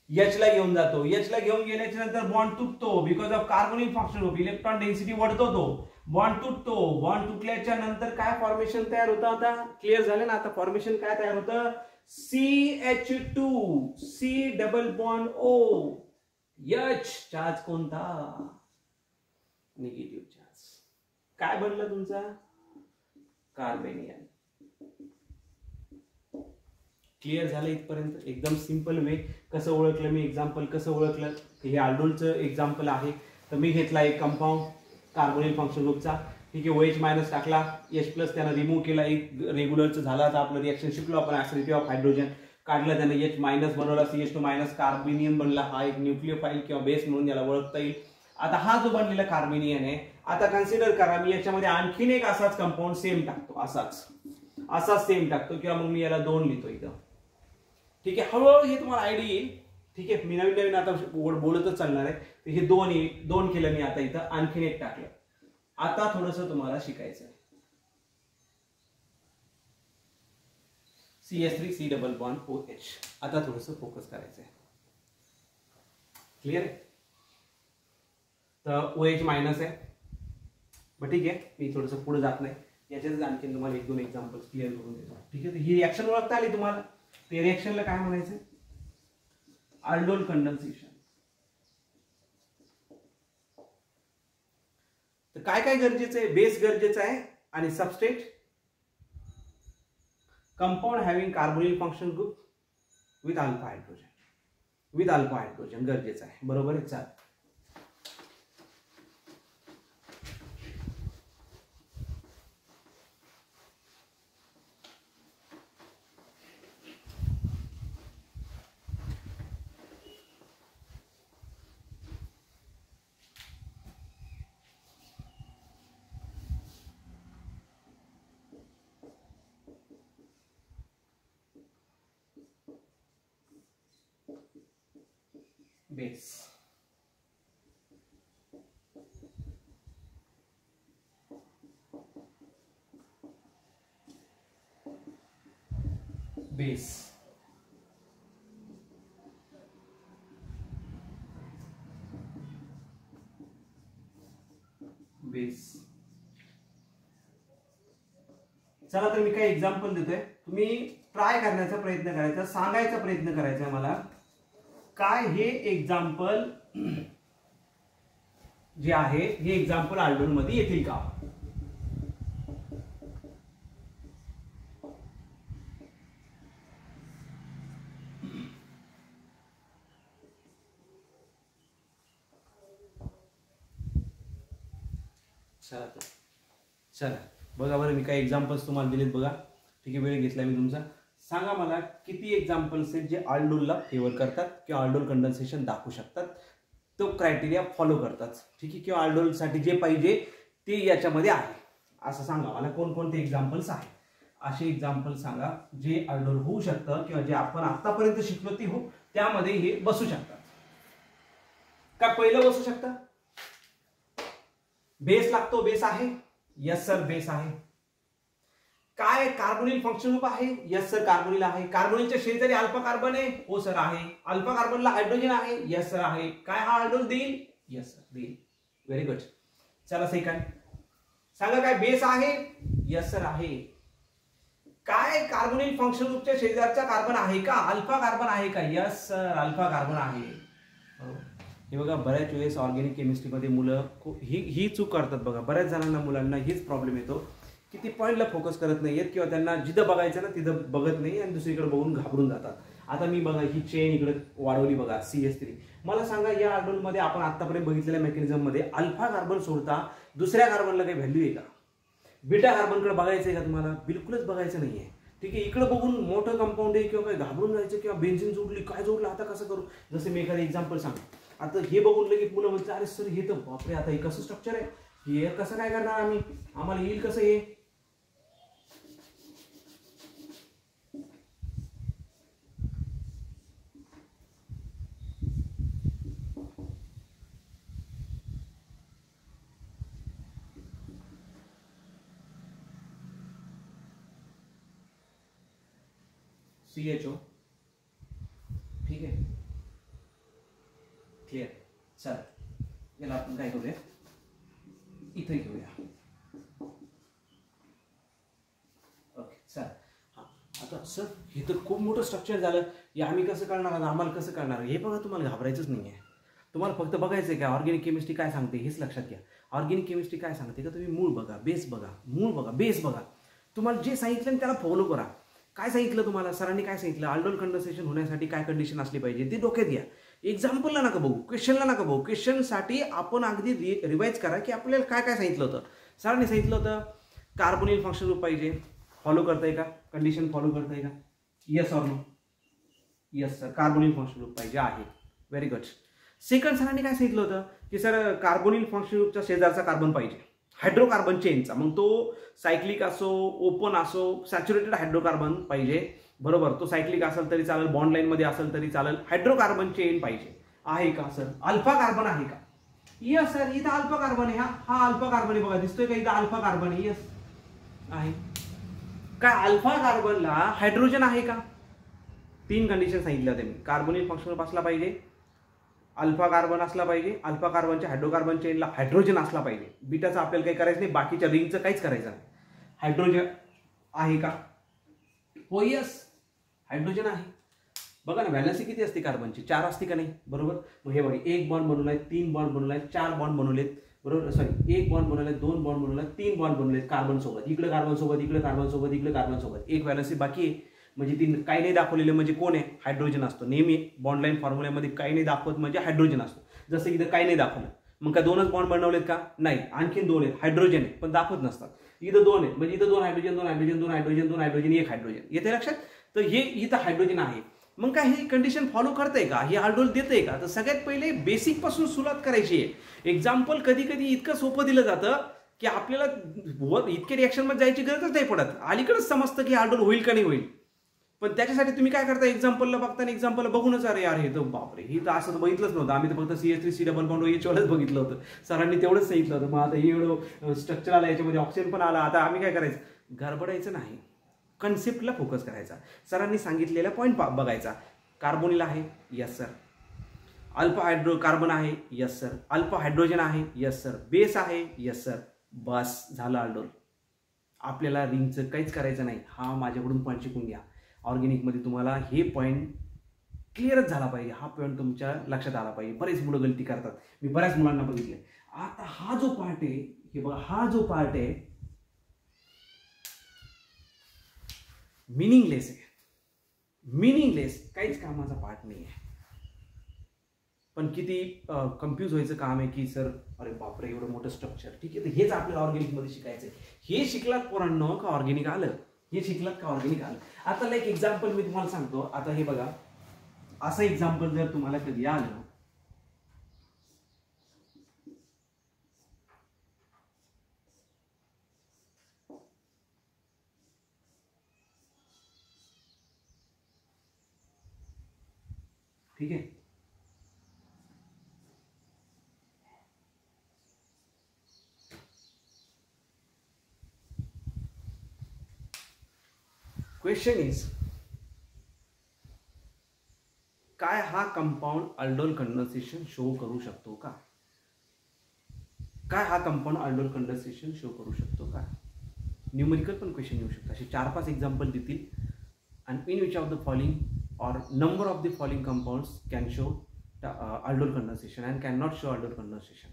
H ला घेऊन जातो. H ला घेऊन गेल्याच्या नंतर बॉन्ड तुटतो. Because of carbonyl function group electron density वाढतो, तो बॉन्ड तुटतो. बॉन्ड तुटल्याच्या नंतर काय फॉर्मेशन तयार होतं? आता क्लिअर झालं ना? आता फॉर्मेशन काय तयार होतं? CH2 C double bond O H. Charge कोणता? Negative charge. काय बनलं तुमचा? कार्बेनियन. क्लिअर झालं इथपर्यंत? एकदम सिंपल वे. कसं ओळखलं मी एक्झाम्पल? कसं ओळखलं? हे अल्डोलचं एक्झाम्पल आहे. तर मी घेतला एक कंपाऊंड कार्बोनिल फंक्शन ग्रुपचा, ठीक आहे. OH मायनस टाकला, H प्लस त्यानं रिमूव्ह केला, एक रेग्युलरचं झाला. आता आपलं रिएक्शन शिकलो आपण. ऍसिडिटी ऑफ हायड्रोजन काढलं त्याने, H मायनस बनवला, CH2 मायनस कार्बेनियन बनला. हा एक न्यूक्लियोफाईल किंवा बेस म्हणून याला ओळखता येईल. आता हा जो बनलेला कार्बेनियन आहे, आता कन्सिडर करा मी याच्यामध्ये आणखीन एक असाच कंपाऊंड सेम टाकतो, असाच सेम टाकतो, किंवा मग मी याला 2 लिहितो इथं, ठीक आहे. हळूहळू हे तुम्हाला आयडिया येईल, ठीक आहे. मी नवीन आता बोलतच चालणार आहे. हे 2 केलं मी. आता इथं आणखीन एक टाकलं. आता थोडंसं तुम्हाला शिकायचं आहे. CH3C double bond OH. आता थोडंसं फोकस करायचं आहे. क्लिअर आहे? तर OH मायनस आहे, मग ठीक आहे. मी थोडंसं पुढे जात नाही, याच्यातच आणखी तुम्हाला 1-2 एक्झाम्पल्स क्लिअर करून देतो, ठीक आहे. ही रिएक्शन ओळखता आली तुम्हाला? ते रिएक्शनला काय म्हणायचं? Aldol condensation. तर काय काय गरजेचं आहे? बेस गरजेचं आहे आणि substrate. Compound having carbonyl function group with alpha hydrogen गरजेचं आहे. बरोबर आहे? चाल, बेस. चला, तर मी काही एक्झाम्पल देतोय. तुम्ही ट्राय करण्याचा प्रयत्न करायचा, सांगायचा प्रयत्न करायचा मला, काय हे एक्झाम्पल जे आहे हे एक्झाम्पल अल्डोल मध्ये येतील का? चला बघा बरं, मी काही एक्झाम्पल्स तुम्हाला दिलेत बघा, ठीक आहे. वेळ घेतला मी तुमचा. सांगा मला किती एक्झाम्पल्स आहेत जे अल्डोलला फेवर करतात किंवा अल्डोल कंडेन्सेशन दाखवू शकतात, तो क्रायटेरिया फॉलो करतात, ठीक आहे. किंवा अल्डोलसाठी जे पाहिजे ते याच्यामध्ये आहे असं सांगा मला. कोणकोणते एक्झाम्पल्स आहेत असे एक्झाम्पल सांगा जे अल्डोल होऊ शकतं किंवा जे आपण आतापर्यंत शिकलो ते हो त्यामध्ये हे बसू शकतात. का पहिलं बसू शकतं? बेस लागतो, बेस आहे? यस सर, बेस आहे. काय कार्बोनिल फंक्शन ग्रुप आहे? यस सर, कार्बोनिल आहे. कार्बोनिलच्या शेजारी अल्फा कार्बन आहे? हो सर आहे. अल्फा कार्बनला हायड्रोजन आहे? यस सर आहे. काय हा अल्डोल देईल? यस सर देईल. Very good. चला सेकंड सांगा, काय बेस आहे? यस सर आहे. काय कार्बोनिल फंक्शन ग्रुपच्या शेजारचा कार्बन आहे का? अल्फा कार्बन आहे का? यस सर, अल्फा कार्बन आहे. हे बघा, बऱ्याच वेळेस ऑर्गॅनिक केमिस्ट्रीमध्ये मुलं ही चूक करतात बघा. बऱ्याच जणांना मुलांना हेच प्रॉब्लेम येतो की ते पॉईंटला फोकस करत नाहीयेत किंवा त्यांना जिथं बघायचं ना तिथं बघत नाही आणि दुसरीकडे बघून घाबरून जातात. आता मी बघा ही चेन इकडे वाढवली बघा CS3. मला सांगा या ऑर्डरमध्ये आपण आतापर्यंत बघितलेल्या मेकॅनिझम मध्ये अल्फा कार्बन सोडता दुसऱ्या कार्बनला काही व्हॅल्यू आहे का? बीटा कार्बनकडे बघायचं आहे का तुम्हाला? बिलकुलच बघायचं नाहीये. ठीक आहे, इकडे बघून मोठं कंपाऊंड आहे किंवा काही घाबरून जायचं किंवा बेन्झिन जोडली काय जोडलं आता कसं करू. जसं मी एखादं एक्झाम्पल सांगतो. आता हे बघून लगेच मुलं म्हणतात अरे सर हे तर बापरे आता हे कसं स्ट्रक्चर आहे, हे कसं काय करणार आम्ही, आम्हाला येईल कसं हे. CHO. ठीक आहे, क्लिअर. चल याला आपण काय करूया, इथे घेऊया. ओके चल. हा आता सर हे तर खूप मोठं स्ट्रक्चर झालं, हे आम्ही कसं करणार, आम्हाला कसं करणार. हे बघा, तुम्हाला घाबरायचंच नाही आहे. तुम्हाला फक्त बघायचं आहे का ऑर्गॅनिक केमिस्ट्री काय सांगते हेच लक्षात घ्या. ऑर्गॅनिक केमिस्ट्री काय सांगते का, तुम्ही मूळ बघा, बेस बघा, मूळ बघा, बेस बघा. तुम्हाला जे सांगितलं त्याला फॉलो करा. काय सांगितलं तुम्हाला सरांनी, काय सांगितलं, अल्डोल कंडेन्सेशन होण्यासाठी काय कंडिशन असली पाहिजे ते डोक्यात घ्या. एक्झाम्पलला नका बघू, क्वेश्चनला नका बघू. क्वेश्चनसाठी आपण अगदी रिवाइज करा की आपल्याला काय काय सांगितलं होतं. सरांनी सांगितलं होतं कार्बोनिल फंक्शन ग्रुप पाहिजे, फॉलो करताय का, कंडिशन फॉलो करताय का, yes or no. Yes sir, carbonyl function group पाहिजे आहे. Very good. सेकंड सरांनी काय सांगितलं होतं की सर कार्बोनिल फंक्शन ग्रुपच्या शेजारचा कार्बन पाहिजे, हायड्रोकार्बन चेनचा. मग तो सायक्लिक असो, ओपन असो, सॅच्युरेटेड हायड्रोकार्बन पाहिजे. बरोबर, तो सायक्लिक असेल तरी चालेल, बॉन्ड लाईन मध्ये असेल तरी चालेल. हायड्रोकार्बन चेन पाहिजे. आहे का सर? अल्फा कार्बन आहे का? यस सर, इथं अल्फा कार्बन आहे. हा अल्फा कार्बन आहे बघा, दिसतोय का इथं अल्फा कार्बन आहे. यस आहे. काय अल्फा कार्बनला हायड्रोजन आहे का? 3 कंडिशन सांगितल्या होत्या मी. कार्बोनिल फंक्शन ग्रुप असला पाहिजे, अल्फा कार्बन असला पाहिजे, अल्फा कार्बनच्या हायड्रोकार्बन चेनला हायड्रोजन असला पाहिजे. बीटाचं आपल्याला काही करायचं नाही, बाकीच्या रिंगचं काहीच करायचं नाही. हायड्रोजन आहे का? हो यस, हायड्रोजन आहे. बघा ना, व्हॅलेन्सी किती असते कार्बनची? 4 असते का नाही? बरोबर. मग हे बघा, 1 बॉन्ड बनवलाय, 3 बॉन्ड बनवलाय, 4 बॉन्ड बनवलेत. बरोबर, सॉरी 1 बॉन्ड बनवलाय, 2 बॉन्ड बनवलाय, 3 बॉन्ड बनवलेत कार्बन सोबत. इकडे कार्बन सोबत, इकडे कार्बन सोबत, इकडे कार्बन सोबत. एक व्हॅलेन्सी बाकी आहे. म्हणजे ती काही नाही दाखवलेलं म्हणजे कोण आहे? हायड्रोजन असतो. नेहमी बॉन्ड लाईन फॉर्म्युल्यामध्ये काही नाही दाखवत म्हणजे हायड्रोजन असतो. जसं इथं काही नाही दाखवलं, मग काय 2च बॉन्ड बनवलेत का? नाही, आणखीन 2 आहेत, हायड्रोजन आहे पण दाखवत नसतात. इथं 2 आहेत म्हणजे इथं 2 hydrogen, 2 hydrogen, 2 hydrogen, 2 hydrogen, 1 hydrogen. येते लक्षात? तर हे इथं हायड्रोजन आहे. मग काय हे कंडिशन फॉलो करते का? हे अल्डोल देते का? तर सगळ्यात पहिले बेसिक पासून सुरुवात करायची आहे. एक्झाम्पल कधी कधी इतकं सोपं दिलं जातं की आपल्याला इतके रिॲक्शन मध्ये जायची गरजच नाही पडत. अलीकडेच समजतं की अल्डोल होईल का नाही होईल. पण त्याच्यासाठी तुम्ही काय करता, एक्झाम्पलला बघता आणि एक्झाम्पलला बघूनच अरे यार हे तर बापरे, हे तर असं बघितलंच नव्हतं. आम्ही तर फक्त CH3 डबल बॉन्ड OH बघितलं होतं. सरांनी तेवढंच सांगितलं होतं. मग आता हे एवढं स्ट्रक्चर आलं, याच्यामध्ये ऑक्सिजन पण आला. आता आम्ही काय करायचं? गडबडायचं नाही, कन्सेप्टला फोकस करायचा. सरांनी सांगितलेला पॉईंट बघायचा. कार्बोनिल आहे, yes sir. Alpha hydro carbon आहे, यस सर. अल्फा हायड्रोजन आहे, यस सर. बेस आहे, यस सर. बस झालं अल्डोल. आपल्याला रिंगचं काहीच करायचं नाही. हा माझ्याकडून पॉईंट शिकून घ्या. ऑर्गॅनिकमध्ये तुम्हाला हे पॉईंट क्लिअरच झाला पाहिजे. हा पॉईंट तुमच्या लक्षात आला पाहिजे. बरेच मुलं गलती करतात, मी बऱ्याच मुलांना बघितले. आता हा जो पार्ट आहे, हे बघा, हा जो पार्ट आहे मिनिंगलेस आहे. मिनिंगलेस, काहीच कामाचा पार्ट नाही आहे. पण किती कन्फ्यूज व्हायचं काम आहे की सर अरे बापरे एवढं मोठं स्ट्रक्चर. ठीक आहे, तर हेच आपल्याला ऑर्गॅनिकमध्ये शिकायचं आहे. हे शिकलात पोरांनो का ऑर्गॅनिक आलं? हे शिकलात का ऑर्गॅनिक आलं? आता लाईक एक्झाम्पल मी तुम्हाला सांगतो. आता हे बघा, असं एक्झाम्पल जर तुम्हाला कधी आलं, ठीक आहे, क्वेश्चन इज काय हा कंपाऊंड अल्डोल कंडेन्सेशन शो करू शकतो का? काय हा कंपाऊंड अल्डोल कंडेन्सेशन शो करू शकतो का? न्यूमेरिकल पण क्वेश्चन येऊ शकतात. असे 4-5 एक्झाम्पल देतील. And in which of the following or number of the following compounds can show aldol condensation and cannot show aldol condensation.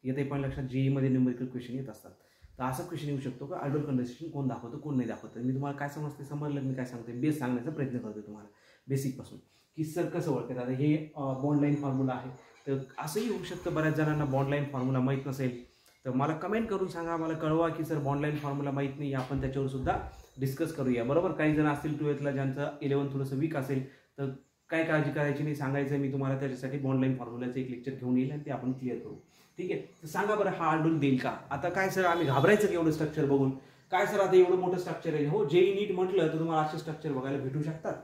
येते पण लक्षात जेई मध्ये न्यूमेरिकल क्वेश्चन येत असतात. तर असा क्वेश्चन येऊ शकतो का aldol condensation कोण दाखवतो कोण नाही दाखवतो. मी तुम्हाला काय समजलं मी काय सांगते बेस सांगण्याचा प्रयत्न करतो तुम्हाला बेसिक पासून की सर कसं ओळखतात. आता हे बॉन्ड लाईन फॉर्म्युला आहे. तर असंही होऊ शकतं बऱ्याच जणांना बॉन्ड लाईन फॉर्म्युला माहीत नसेल तर मला कमेंट करून सांगा, मला कळवा की सर बॉन्ड लाईन फॉर्म्युला माहीत नाही, आपण त्याच्यावर सुद्धा डिस्कस करूया. बरोबर. काही जण असतील 12th ला ज्यांचं 11th थोडंसं वीक असेल तर काय काळजी करायची नाही, सांगायचं मी तुम्हाला त्याच्यासाठी बॉन्ड लाईन फॉर्म्युलाचं एक लेक्चर घेऊन येईल आणि ते आपण क्लिअर करू. ठीक आहे. तर सांगा बरं हा aldol देईल का. आता काय सर आम्ही घाबरायचं की एवढं स्ट्रक्चर बघून, काय सर आता एवढं मोठं स्ट्रक्चर आहे. हो जेई नीट म्हटलं तर तुम्हाला असे स्ट्रक्चर बघायला भेटू शकतात.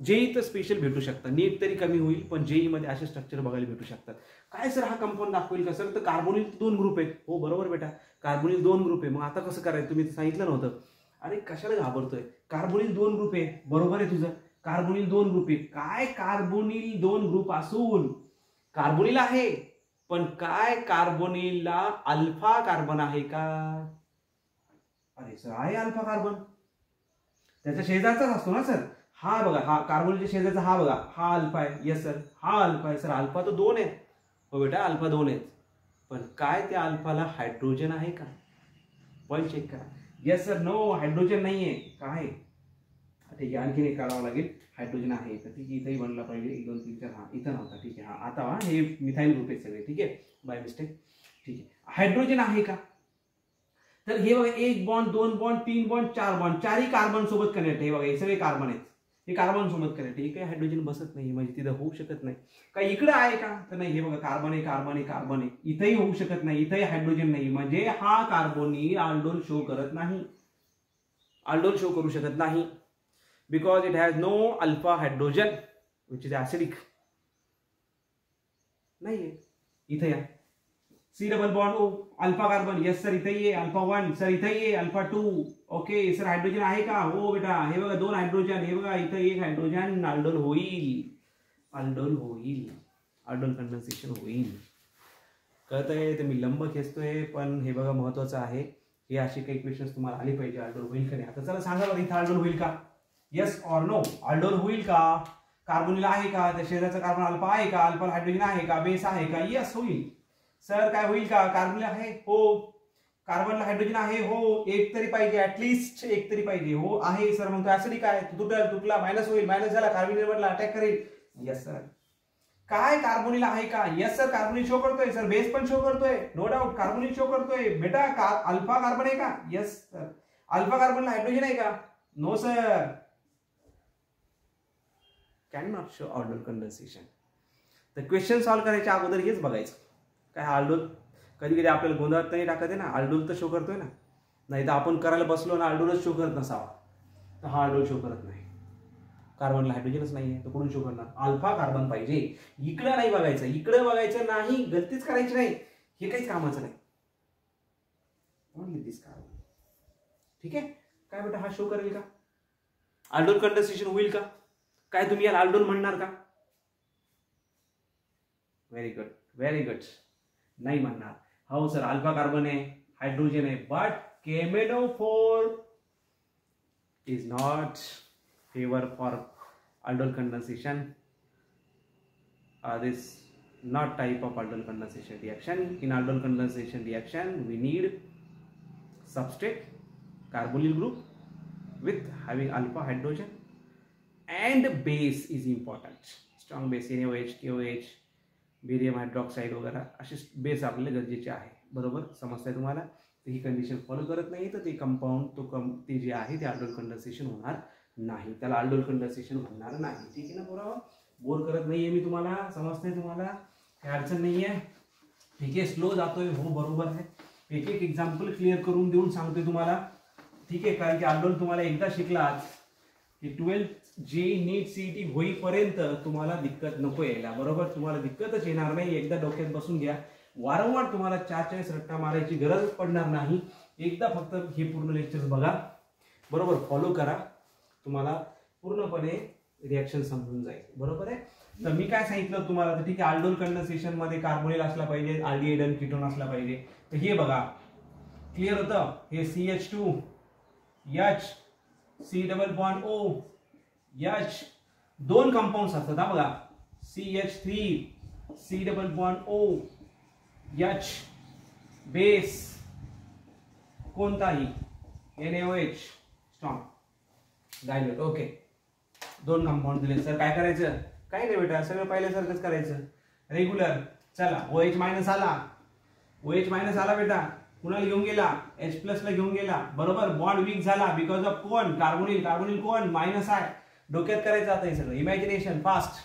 जेई तर स्पेशल भेटू शकतात, नीट तरी कमी होईल पण जेई मध्ये असे स्ट्रक्चर बघायला भेटू शकतात. काय सर हा कंपाऊंड दाखवेल का सर. तर कार्बोनिल 2 ग्रुप आहेत. हो बरोबर बेटा, कार्बोनिल 2 ग्रुप आहे. मग आता कसं करायचं तुम्ही सांगितलं नव्हतं. अरे कशाला घाबरतोय. कार्बोनिल 2 ग्रुप आहे. बरोबर आहे तुझं. कार्बोनिल 2 ग्रुप आहे. काय कार्बोनिल 2 ग्रुप असून कार्बोनिल आहे पण काय कार्बोनिलला अल्फा कार्बन आहे का. अरे सर आहे अल्फा कार्बन, त्याच्या शेजारचाच असतो ना सर. हा बघा हा कार्बोनिलच्या शेजारचा हा बघा हा अल्फा आहे. यस सर हा अल्फा आहे. सर अल्फा तर 2 आहे. हो बेटा अल्फा 2 आहेत पण काय त्या अल्फाला हायड्रोजन आहे का. पॉईंट चेक करा. यस सर नो हायड्रोजन नाहीये. काय ठीक आहे आणखीन एक काढावं लागेल. हायड्रोजन आहे तर ठीक आहे इथंही बनला पाहिजे. 1 2 3 4 हा इथं नव्हता. ठीक आहे. हा आता हे मिथाइल ग्रुप आहेत सगळे. ठीक आहे बाय मिस्टेक. ठीक आहे हायड्रोजन आहे का. तर हे बघा 1 बॉन्ड 2 बॉन्ड 3 बॉन्ड 4 बॉन्ड चारही कार्बन सोबत कनेक्ट आहे. बघा हे सगळे कार्बन आहेत. हे कार्बन सोबत कनेक्ट आहे. काही हायड्रोजन बसत नाही म्हणजे तिथं होऊ शकत नाही. काय इकडे आहे का तर नाही. हे बघा कार्बन आहे कार्बन आहे कार्बन आहे. इथंही होऊ शकत नाही. इथंही हायड्रोजन नाही म्हणजे हा कार्बोनिल aldol शो करत नाही. aldol शो करू शकत नाही because it has no alpha hydrogen which is acidic. नाहीये. इथे या C double bond O alpha carbon. Yes sir इथे ये अल्फा 1. सर इथे ये अल्फा 2. ओके सर हायड्रोजन आहे का. हो बेटा हे बघा 2 हायड्रोजन. हे बघा इथे 1 हायड्रोजन. aldol होईल. aldol होईल. aldol कंडेन्सेशन होईल. कळतंय. तर मी लंब खेचतोय पण हे बघा महत्वाचं आहे. हे असे काही क्वेश्चन्स तुम्हाला आले पाहिजे. aldol होईल का नाही. आता चला सांगा बरं इथे aldol होईल का. Yes or no. aldol होईल का. कार्बोनिल आहे का. त्या शेजारचा कार्बन अल्फा आहे का. अल्फा हायड्रोजन आहे का. बेस आहे का. येस होईल. सर काय होईल का. कार्बोनिल आहे. हो कार्बनला हायड्रोजन आहे. हो एक तरी पाहिजे ऍटलिस्ट एक तरी पाहिजे. हो आहे सर. मग तो ऍसिडिक आहे. तुटला मायनस होईल. मायनस झाला कार्बोनिल मधला अटॅक करेल. Yes sir. काय कार्बोनिल आहे का. येस सर कार्बोनिल शो करतोय. सर बेस पण शो करतोय. नो डाऊट कार्बोनिल शो करतोय. बेटा अल्फा कार्बन आहे का. Yes sir. अल्फा कार्बनला हायड्रोजन आहे का. No sir. Can not show aldol condensation. तर क्वेश्चन सॉल्व्ह करायच्या अगोदर हेच बघायचं काय aldol कधी कधी आपल्याला गोंधळात नाही टाकत आहे ना. aldol तर शो करतोय ना. नाही तर आपण करायला बसलो ना aldolच शो करत नसावा तर हा aldol शो करत नाही. कार्बनला हायड्रोजनच नाहीये तर कुठून शो करणार. अल्फा कार्बन पाहिजे. इकडे नाही बघायचं. इकडे बघायचं नाही. गलतीच करायची नाही. हे काहीच कामाचं नाही. ओनली दिस कार्बन. ठीक आहे. काय बेटा हा शो करेल का. aldol कंडेन्सेशन होईल का. काय तुम्ही याला aldol म्हणणार का. Very good very good. नाही म्हणणार. हो सर अल्फा कार्बन आहे हायड्रोजन आहे बट केमेनोफोर is not favour for aldol condensation. This not type of aldol condensation reaction. In aldol condensation reaction we need substrate carbonyl group with having alpha hydrogen and base is important. Strong base NaOH KOH barium hydroxide वगैरे असे base आपल्याला गरजेचे आहे. बरोबर समजतंय तुम्हाला. तर ही condition follow करत नाही तर ते कंपाऊंड ते जे आहे ते aldol कंडेन्सेशन होणार नाही. त्याला aldol कंडेन्सेशन होणार नाही. ठीक आहे ना बरोबर. बोर करत नाहीये मी तुम्हाला. समजतंय तुम्हाला. काही अडचण नाहीये. ठीक आहे. स्लो जातोय. हो बरोबर आहे. एक एक एक्झाम्पल क्लिअर करून देऊन सांगतोय तुम्हाला. ठीक आहे. कारण की aldol तुम्हाला एकदा शिकलात की 12th जेई नीट सीईटी होईपर्यंत तुम्हाला दिक्कत नको यायला. बरोबर. तुम्हाला दिक्कतच येणार नाही. एकदा डोक्यात बसून घ्या. वारंवार तुम्हाला 4-4 रट्टा मारायची गरज पडणार नाही. एकदा फक्त हे पूर्ण लेक्चर बघा. बरोबर. फॉलो करा. तुम्हाला पूर्णपणे रिॲक्शन समजून जाईल. बरोबर आहे. तर मी काय सांगितलं तुम्हाला तर ठीक आहे aldol कंडेन्सेशन मध्ये कार्बोनिल असला पाहिजे. आल्डिहाइड आणि कीटोन असला पाहिजे. तर हे बघा क्लिअर होतं. हे CH2 H C double bond O H दोन कंपाऊंड्स असतात हा बघा. CH3 C double bond O H base कोणताही NaOH स्ट्रॉंग डायल्यूट. ओके, दोन कंपाऊंड दिले. सर काय करायचं? काही नाही बेटा, सगळं पहिल्यासारखंच करायचं रेग्युलर. चला OH मायनस आला, OH मायनस आला बेटा, कुणाला घेऊन गेला? H प्लस ला घेऊन गेला. बरोबर, बॉन्ड वीक झाला बिकॉज ऑफ कोण? कार्बोनिल. कार्बोनिल कोण? मायनस आहे. डोक्यात करायचं आता हे सगळं, इमॅजिनेशन फास्ट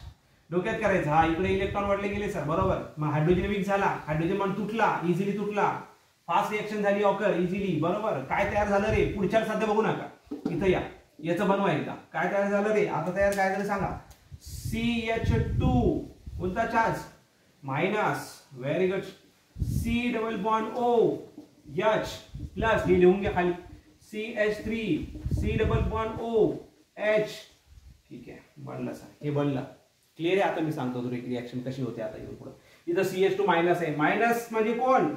डोक्यात करायचं. हा इकडे इलेक्ट्रॉन वाढले गेले सर, बरोबर. मग हायड्रोजन वीक झाला, हायड्रोजन बॉन्ड तुटला, इझिली तुटला, फास्ट रिएक्शन झाली ऑकर इझिली. बरोबर, काय तयार झालं रे? पुढच्या सध्या बघू नका, इथं या, याचं बनवा एकदा. काय तयार झालं रे? आता तयार काय झालं सांगा. CH2 कोणता charge? Minus. Very good. C double bond O H plus, हे लिहून घ्या खाली. CH3 C double bond O H. ठीक आहे, बनलं सर, हे बनलं. क्लिअर आहे. आता मी सांगतो तुला रिएक्शन कशी होते आता इथून पुढे. इथं CH2 मायनस आहे. मायनस म्हणजे कोण?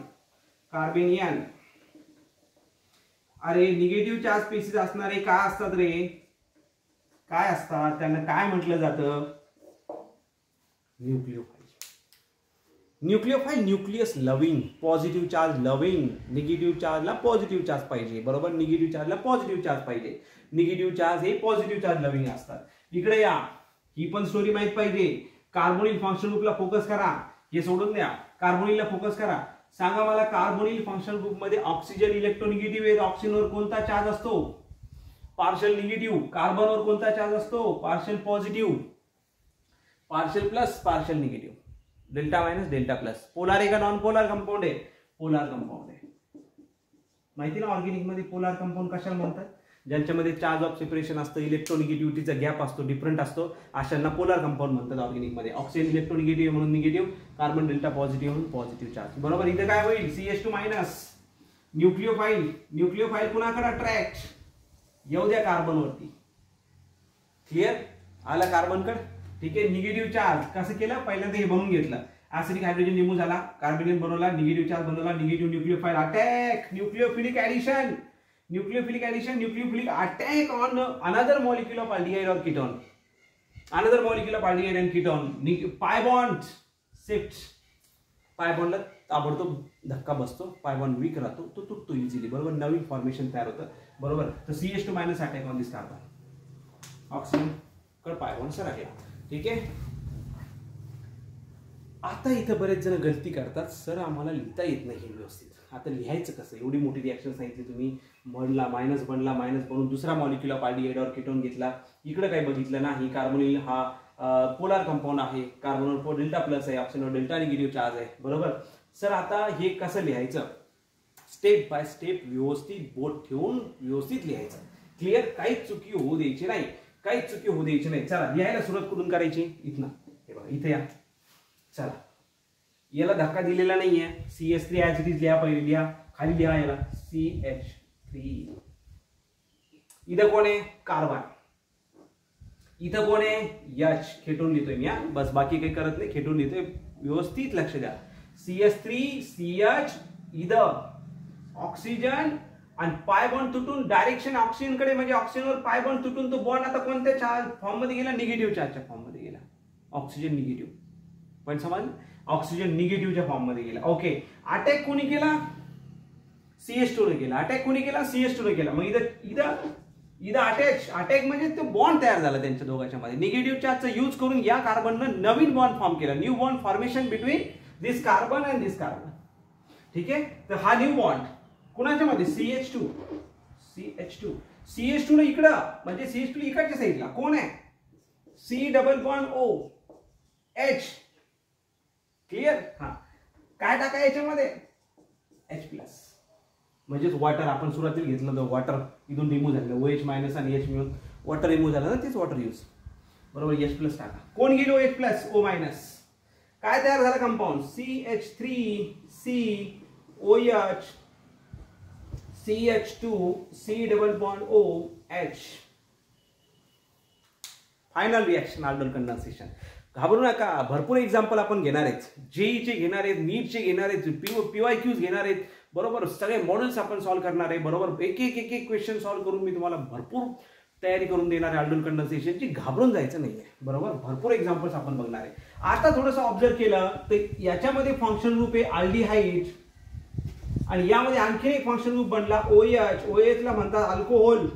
कार्बेनियन. अरे निगेटिव्ह चार्ज स्पीसीज असणारे काय असतात रे? काय असतात? त्यांना काय म्हटलं जातं? Nucleophile. Nucleophile nucleus loving, positive charge loving. Negative चार्जला पॉझिटिव्ह चार्ज पाहिजे. बरोबर, निगेटिव्ह चार्जला पॉझिटिव्ह चार्ज पाहिजे. निगेटिव्ह चार्ज हे पॉझिटिव्ह चार्ज लविंग असतात. इकडे या, ही पण स्टोरी माहित पाहिजे. कार्बोनिल फंक्शन ग्रुपला फोकस करा, हे सोडून द्या, कार्बोनिलला फोकस करा. सांगा मला, कार्बोनिल फंक्शन ग्रुप मध्ये ऑक्सिजन इलेक्ट्रोनिगेटिव्ह आहे. ऑक्सिजनवर कोणता चार्ज असतो? Partial negative. कार्बनवर कोणता चार्ज असतो? Partial positive. Partial plus, partial negative. Delta minus, delta plus. Polar आहे का नॉन पोलार कंपाऊंड आहे? पोलार कंपाऊंड आहे. माहिती ना ऑर्गेनिक मध्ये पोलार कंपाऊंड कशाला म्हणतात? ज्यांच्यामध्ये चार्ज ऑफ सेपरेशन असतं, इलेक्ट्रोनिगेटिव्हिटीचा गॅप असतो, डिफरंट असतो, अशांना पोलार कंपाऊंड म्हणतात ऑर्गेनिक मध्ये. ऑक्सिजन इलेक्ट्रोनिगेटिव्ह म्हणून निगेटिव्ह, कार्बन डेल्टा पॉझिटिव्ह म्हणून पॉझिटिव्ह चार्ज. बरोबर, इथे काय होईल? CH2 minus. न्यूक्लिओफाइल. न्यूक्लिओफाइल कुणाकडे अट्रॅक्ट? येऊ द्या कार्बनवरती. क्लिअर? आला कार्बनकडे. ठीक आहे. निगेटिव्ह चार्ज कसं केलं? पहिल्यांदा हे बनवून घेतलं. ऍसिडिक हायड्रोजन रिमूव्ह झाला, कार्बोनियन बनवला, निगेटिव्ह चार्ज बनवला, negative nucleophile attack, nucleophilic addition, nucleophilic addition, nucleophilic attack on another molecule of aldehyde or ketone. Another molecule of aldehyde and ketone. Pi bond shift. Pi बॉन्डला ताबडतोब धक्का बसतो, pi bond weak राहतो, तो तुटतो easily. बरोबर, नवीन formation तयार होतं. बरोबर, तर CH2 minus attack on this carbon. Oxygen कडे पाय बॉन्ड सरकला. ठीक आहे. आता इथं बरेच जण गलती करतात, सर आम्हाला लिहिता येत नाही व्यवस्थित. आता लिहायचं कसं? एवढी मोठी रिएक्शन सांगितली तुम्ही, बनला मायनस, बनला मायनस बनून दुसरा molecule of aldehyde or ketone घेतला. इकडे काही बघितलं नाही. कार्बोनिल हा पोलार कंपाऊंड आहे, कार्बनवर डेल्टा प्लस आहे, ऑक्सिजनवर डेल्टा निगेटिव्ह चार्ज आहे. बरोबर सर, आता हे कसं लिहायचं? स्टेप बाय स्टेप व्यवस्थित बोट ठेवून व्यवस्थित लिहायचं. क्लिअर? काहीच चुकी होऊ द्यायची नाही, काहीच चुकी होऊ द्यायची नाही. चला लिहायला सुरुवात करून करायची. इथनं हे बघा, इथे या. चला, याला धक्का दिलेला नाहीये. CH3 ऍज इट इज लिहा, पहिले लिहा, खाली लिहा याला CH3. इथं कोण आहे? कार्बन. इथं कोण आहे? H. खेटून लिहितोय मी, बस बाकी काही करत नाही, खेटून लिहितोय. व्यवस्थित लक्ष द्या. CH3 CH, इथं ऑक्सिजन आणि पाय बॉन्ड तुटून डायरेक्शन ऑक्सिजन कडे, म्हणजे ऑक्सिजनवर पाय बॉन्ड तुटून तो बॉन्ड आता कोणत्या चार्ज फॉर्म मध्ये गेला? निगेटिव्ह चार्जच्या फॉर्म मध्ये गेला. Oxygen negative. पण समज, ऑक्सिजन निगेटिव्हच्या फॉर्म मध्ये गेला. ओके, अटॅक कोणी केला? CH2 ने केला. अटॅक कोणी केला? CH2 ने केला. मग इथं अटॅक म्हणजे तो बॉन्ड तयार झाला त्यांच्या दोघांच्या मध्ये. निगेटिव्ह चार्जचा यूज करून या कार्बननं नवीन बॉन्ड फॉर्म केला. New bond formation between this carbon and this carbon. ठीक आहे. तर हा न्यू बॉन्ड कुणाच्या मध्ये? CH2 ने इकडं, म्हणजे CH2 इकडच्या साईडला कोण आहे? C double bond O H. Clear? हा, काय टाका याच्यामध्ये? H प्लस, म्हणजेच वॉटर. आपण सुरुवातीला घेतलं तर वॉटर इथून रिमूव्ह झालं, OH मायनस आणि H मिळून वॉटर रिमूव्ह झालं ना, तेच वॉटर यूज. बरोबर, H प्लस टाका. कोण गेलो? H plus, O minus. काय तयार झालं compound? CH3 C OH CH2 C double bond O H. Final reaction, order condensation. घाबरू नका, भरपूर एक्झाम्पल आपण घेणार आहेत. जेईचे घेणार आहेत, नीटचे घेणार आहेत, PYQs घेणार आहेत, बरोबर. सगळे मॉडेल्स आपण सॉल्व्ह करणार आहे, बरोबर. एक एक क्वेश्चन सॉल्व्ह करून मी तुम्हाला भरपूर तयारी करून देणार आहे अल्डोल कंडेन्सेशनची. घाबरून जायचं नाहीये, बरोबर. भरपूर एक्झाम्पल्स आपण बघणार आहे. आता थोडंसं ऑब्झर्व केलं तर याच्यामध्ये फंक्शन ग्रुप आहे अल्डिहाइड आणि यामध्ये आणखी एक फंक्शन ग्रुप बनला OH. OH ला म्हणतात alcohol.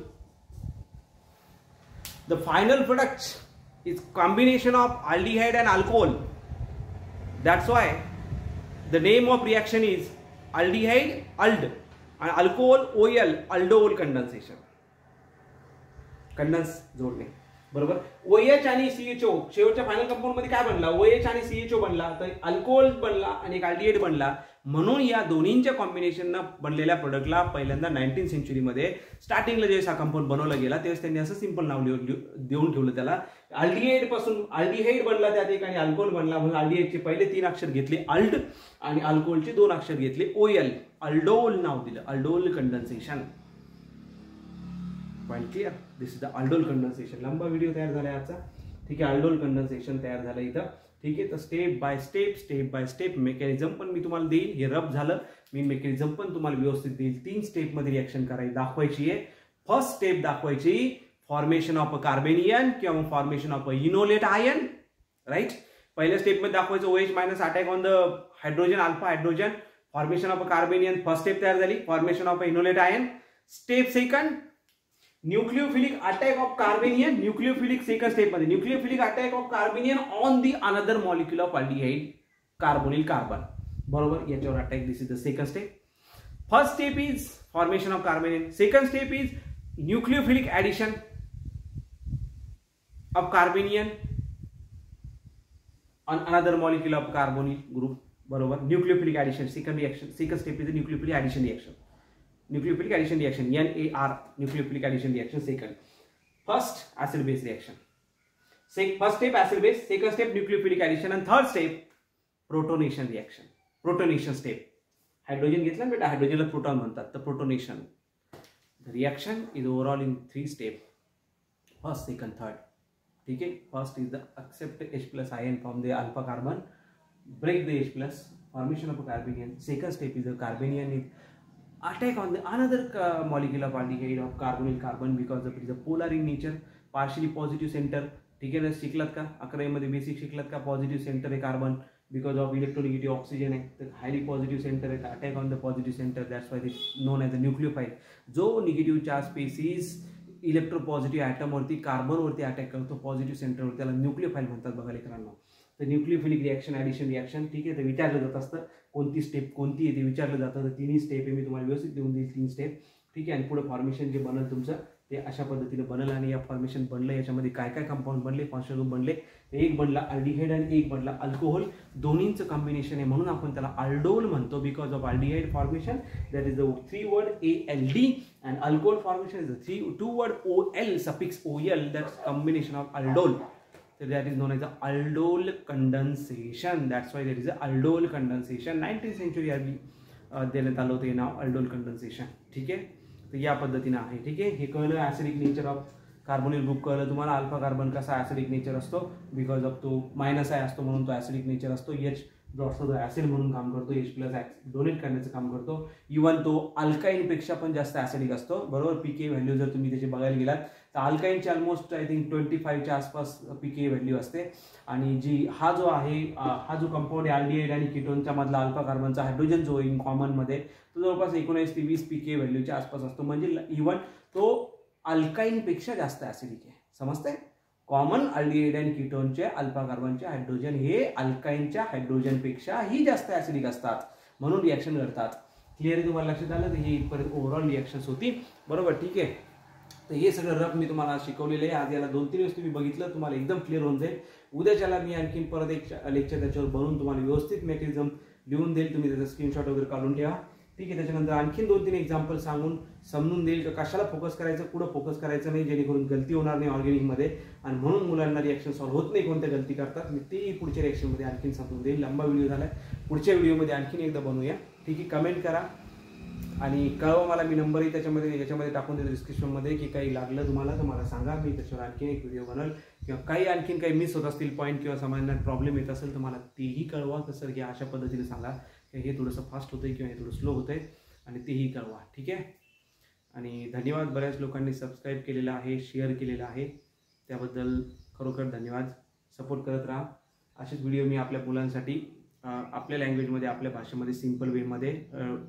The final product is combination of aldehyde and alcohol. That's why the name of reaction is aldehyde अल्ड आणि अल्कोहोल OL अल्डोहोल कंडेन्सेशन. कंडेन्स जोडणे, बरोबर. OH आणि CHO शेवटच्या फायनल कंपाऊंड मध्ये काय बनला? OH आणि CHO बनला, तर अल्कोहोल बनला आणि एक अल्डिहाइड बनला. म्हणून या दोन्हींच्या कॉम्बिनेशननं बनलेल्या प्रोडक्टला पहिल्यांदा 19th सेंचुरीमध्ये स्टार्टिंगला जेव्हा हा कंपाऊंड बनवला गेला तेव्हा त्यांनी असं सिंपल नाव देऊन ठेवलं त्याला. अल्डिहाइड पासून अल्डिहाइड बनला, त्यात एक आणि अल्कोहोल बनला, म्हणून अल्डिहाइडचे पहिले 3 अक्षर घेतले अल्ड आणि अल्कोहोलचे 2 अक्षर घेतले OL. अल्डोहोल नाव दिलं, aldol condensation. Point clear. This is the aldol condensation. लंबा व्हिडिओ तयार झाला याचा, ठीक आहे. अल्डोहोल कंडेन्सेशन तयार झालं इथं, ठीक आहे. तर स्टेप बाय स्टेप मेकॅनिझम पण मी तुम्हाला देईल. हे रफ झालं, मी मेकॅनिझम पण तुम्हाला व्यवस्थित देईल. 3 स्टेपमध्ये रिएक्शन करायची दाखवायची आहे. फर्स्ट स्टेप दाखवायची फॉर्मेशन ऑफ अ कार्बेनियन किंवा formation of a enolate ion, right. पहिल्या स्टेपमध्ये दाखवायचं OH minus attack on the hydrogen, alpha hydrogen, formation of a carbanion. First step तयार झाली, formation of a enolate ion. Step second nucleophilic attack of carbanion. Nucleophilic second step मध्ये nucleophilic attack of carbanion on the another molecule of aldehyde carbonyl carbon, बरोबर. याच्यावर attack. This is the second step. First step is formation of carbanion. Second step is nucleophilic addition of carbanion on another molecule of carbonyl group, बरोबर. Nucleophilic addition second reaction. Second step is nucleophilic addition reaction. Nucleophilic addition reaction, NAR, nucleophilic addition reaction. Second, first acid base reaction. First step acid base, second step nucleophilic addition, and third step protonation reaction. Protonation step. Hydrogen घेतला बेटा, हायड्रोजनला proton म्हणतात, तर protonation. The reaction is overall in 3 steps. First, second, third. ठीक है. First is the accept H plus ion from the alpha carbon, break the H plus, formation of a carbanion. Second step is the carbanion is attack on the another molecule of aldehyde of carbonyl carbon because it is a polar in nature, partially positive center. ठीक आहे ना. शिकलात का 11वी मध्ये basic शिकलात का? Positive centre आहे carbon because of इलेक्ट्रोनिगेटिव्ह oxygen आहे, तर हायली पॉझिटिव्ह सेंटर आहे. Attack on the positive centre, that's why this non as a nucleophile. जो negative charge species electropositive ॲटमवरती कार्बनवरती attack करतो पॉझिटिव्ह सेंटरवर, त्याला न्यूक्लियोफाइल म्हणतात बघा लेकरांना. तर न्यूक्लियोफिलिक रिएक्शन ॲडिशन रिएक्शन, ठीक आहे. तर विचारलं जात असतं कोणती स्टेप कोणती आहे ते विचारलं जातं. तर 3 स्टेप आहे, मी तुम्हाला व्यवस्थित देऊन देईल 3 स्टेप, ठीक आहे. आणि पुढे फॉर्मेशन जे बनल तुमचं ते अशा पद्धतीने बनलं. आणि या फॉर्मेशन बनलं, याच्यामध्ये काय काय कंपाऊंड बनले, फंक्शन ग्रुप बनले. एक बनला अल्डिहाइड आणि एक बनला अल्कोहोल. दोन्हींचं कॉम्बिनेशन आहे म्हणून आपण त्याला अल्डोल म्हणतो. Because of aldehyde formation that is the 3 word ALD and alcohol formation is the 2 word OL suffix OL, that's combination of aldol. So that is known as the aldol condensation. That's why there is a aldol condensation. 19th century early देण्यात आलं होतं हे नाव aldol condensation. ठीक आहे. तर या पद्धतीने आहे, ठीक आहे. हे कळलं. Acidic nature of carbonyl group कळलं तुम्हाला. अल्फा कार्बन कसा ऍसिडिक नेचर असतो बिकॉज ऑफ तो मायनस आहे असतो म्हणून तो ऍसिडिक नेचर असतो. H जो असतो तो ऍसिड म्हणून काम करतो, H प्लस डोनेट करण्याचं काम करतो. इव्हन तो अल्काईन पेक्षा पण जास्त ऍसिडिक असतो, बरोबर. पीके व्हॅल्यू जर तुम्ही त्याचे बघायला गेलात तर अल्काईनची ऑलमोस्ट आय थिंक 25च्या आसपास पीके व्हॅल्यू असते. आणि जी हा जो आहे हा जो कंपाऊंड आहे अल्डिहाइड आणि कीटोनच्या मधला अल्फा कार्बनचा हायड्रोजन जो इन कॉमन मध्ये तो जवळपास 19 ते 20 पीके व्हॅल्यूच्या आसपास असतो. म्हणजे इव्हन तो अल्काईन पेक्षा जास्त ऍसिडिक आहे, समजते. कॉमन अल्डिहाइड आणि कीटोनचे अल्फा कार्बनचे हायड्रोजन हे अल्काईनच्या हायड्रोजनपेक्षाही जास्त ऍसिडिक असतात म्हणून रिएक्शन करतात. क्लिअर आहे तुम्हाला लक्षात आलं. तर ही इथपर्यंत ओव्हरऑल रिएक्शन्स होती, बरोबर. ठीक आहे. तर हे सगळं रफ मी तुम्हाला शिकवलेलं आहे. आज याला 2-3 वेळेस तुम्ही बघितलं, तुम्हाला एकदम क्लिअर होऊन जाईल. उद्याच्याला मी आणखीन परत एक लेक्चर त्याच्यावर बनवून तुम्हाला व्यवस्थित मेकॅनिझम लिहून देईल. तुम्ही त्याचा स्क्रीनशॉट वगैरे काढून ठेवा, ठीक आहे. त्याच्यानंतर आणखीन 2-3 एक्झाम्पल सांगून समजून देईल की कशाला फोकस करायचं, कुठं फोकस करायचं नाही, जेणेकरून गलती होणार नाही ऑर्गॅनिकमध्ये. आणि म्हणून मुलांना रिएक्शन सॉल्व्ह होत नाही, कोणत्या गलती करतात मी ते पुढच्या रिएक्शनमध्ये आणखीन समजून देईल. लंबा व्हिडिओ झाला, पुढच्या व्हिडिओमध्ये आणखीन एकदा बनवूया, ठीक आहे. कमेंट करा आणि कळवा मला. मी नंबरही याच्यामध्ये टाकून देतो डिस्क्रिप्शनमध्ये की काही लागलं तुम्हाला तर मला सांगा. मी त्याच्यावर आणखीन एक व्हिडिओ बनवल किंवा आणखीन काही मिस होत असतील पॉईंट किंवा समजण्यात प्रॉब्लेम येत असेल तर मला तेही कळवा. तर सर की अशा पद्धतीने सांगा की हे थोडंसं फास्ट होतंय किंवा हे थोडं स्लो होतंय. आणि तेही कळवा, ठीक आहे. आणि धन्यवाद, बऱ्याच लोकांनी सबस्क्राईब केलेलं आहे, शेअर केलेलं आहे, त्याबद्दल खरोखर धन्यवाद. सपोर्ट करत राहा. असेच व्हिडिओ मी आपल्या मुलांसाठी आपल्या लँग्वेजमध्ये, आपल्या भाषेमध्ये, सिम्पल वेमध्ये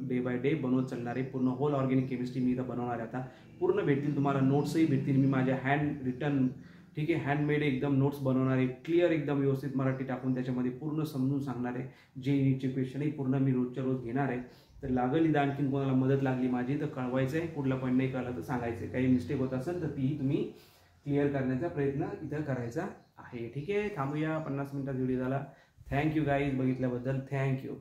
डे बाय डे बनवत चालणारे. पूर्ण होल ऑर्गॅनिक केमिस्ट्री मी इथं बनवणार आहे. आता पूर्ण भेटतील तुम्हाला, नोट्सही भेटतील. मी माझ्या हँड रिटन, ठीक आहे, हँडमेड एकदम नोट्स बनवणार आहे, क्लिअर एकदम व्यवस्थित मराठी टाकून त्याच्यामध्ये पूर्ण समजून सांगणार आहे. जे नीटचे क्वेश्चनही पूर्ण मी रोजच्या रोज घेणार आहे. तर लागेल इथं आणखीन कोणाला मदत लागली माझी तर कळवायचं आहे. कुठला पॉईंट नाही कळला तर सांगायचं आहे. काही मिस्टेक होत असेल तर तीही तुम्ही क्लिअर करण्याचा प्रयत्न इथं करायचा आहे, ठीक आहे. थांबूया, 50 मिनिटाचा व्हिडिओ झाला. थँक्यू गाईज, बघितल्याबद्दल थँक्यू.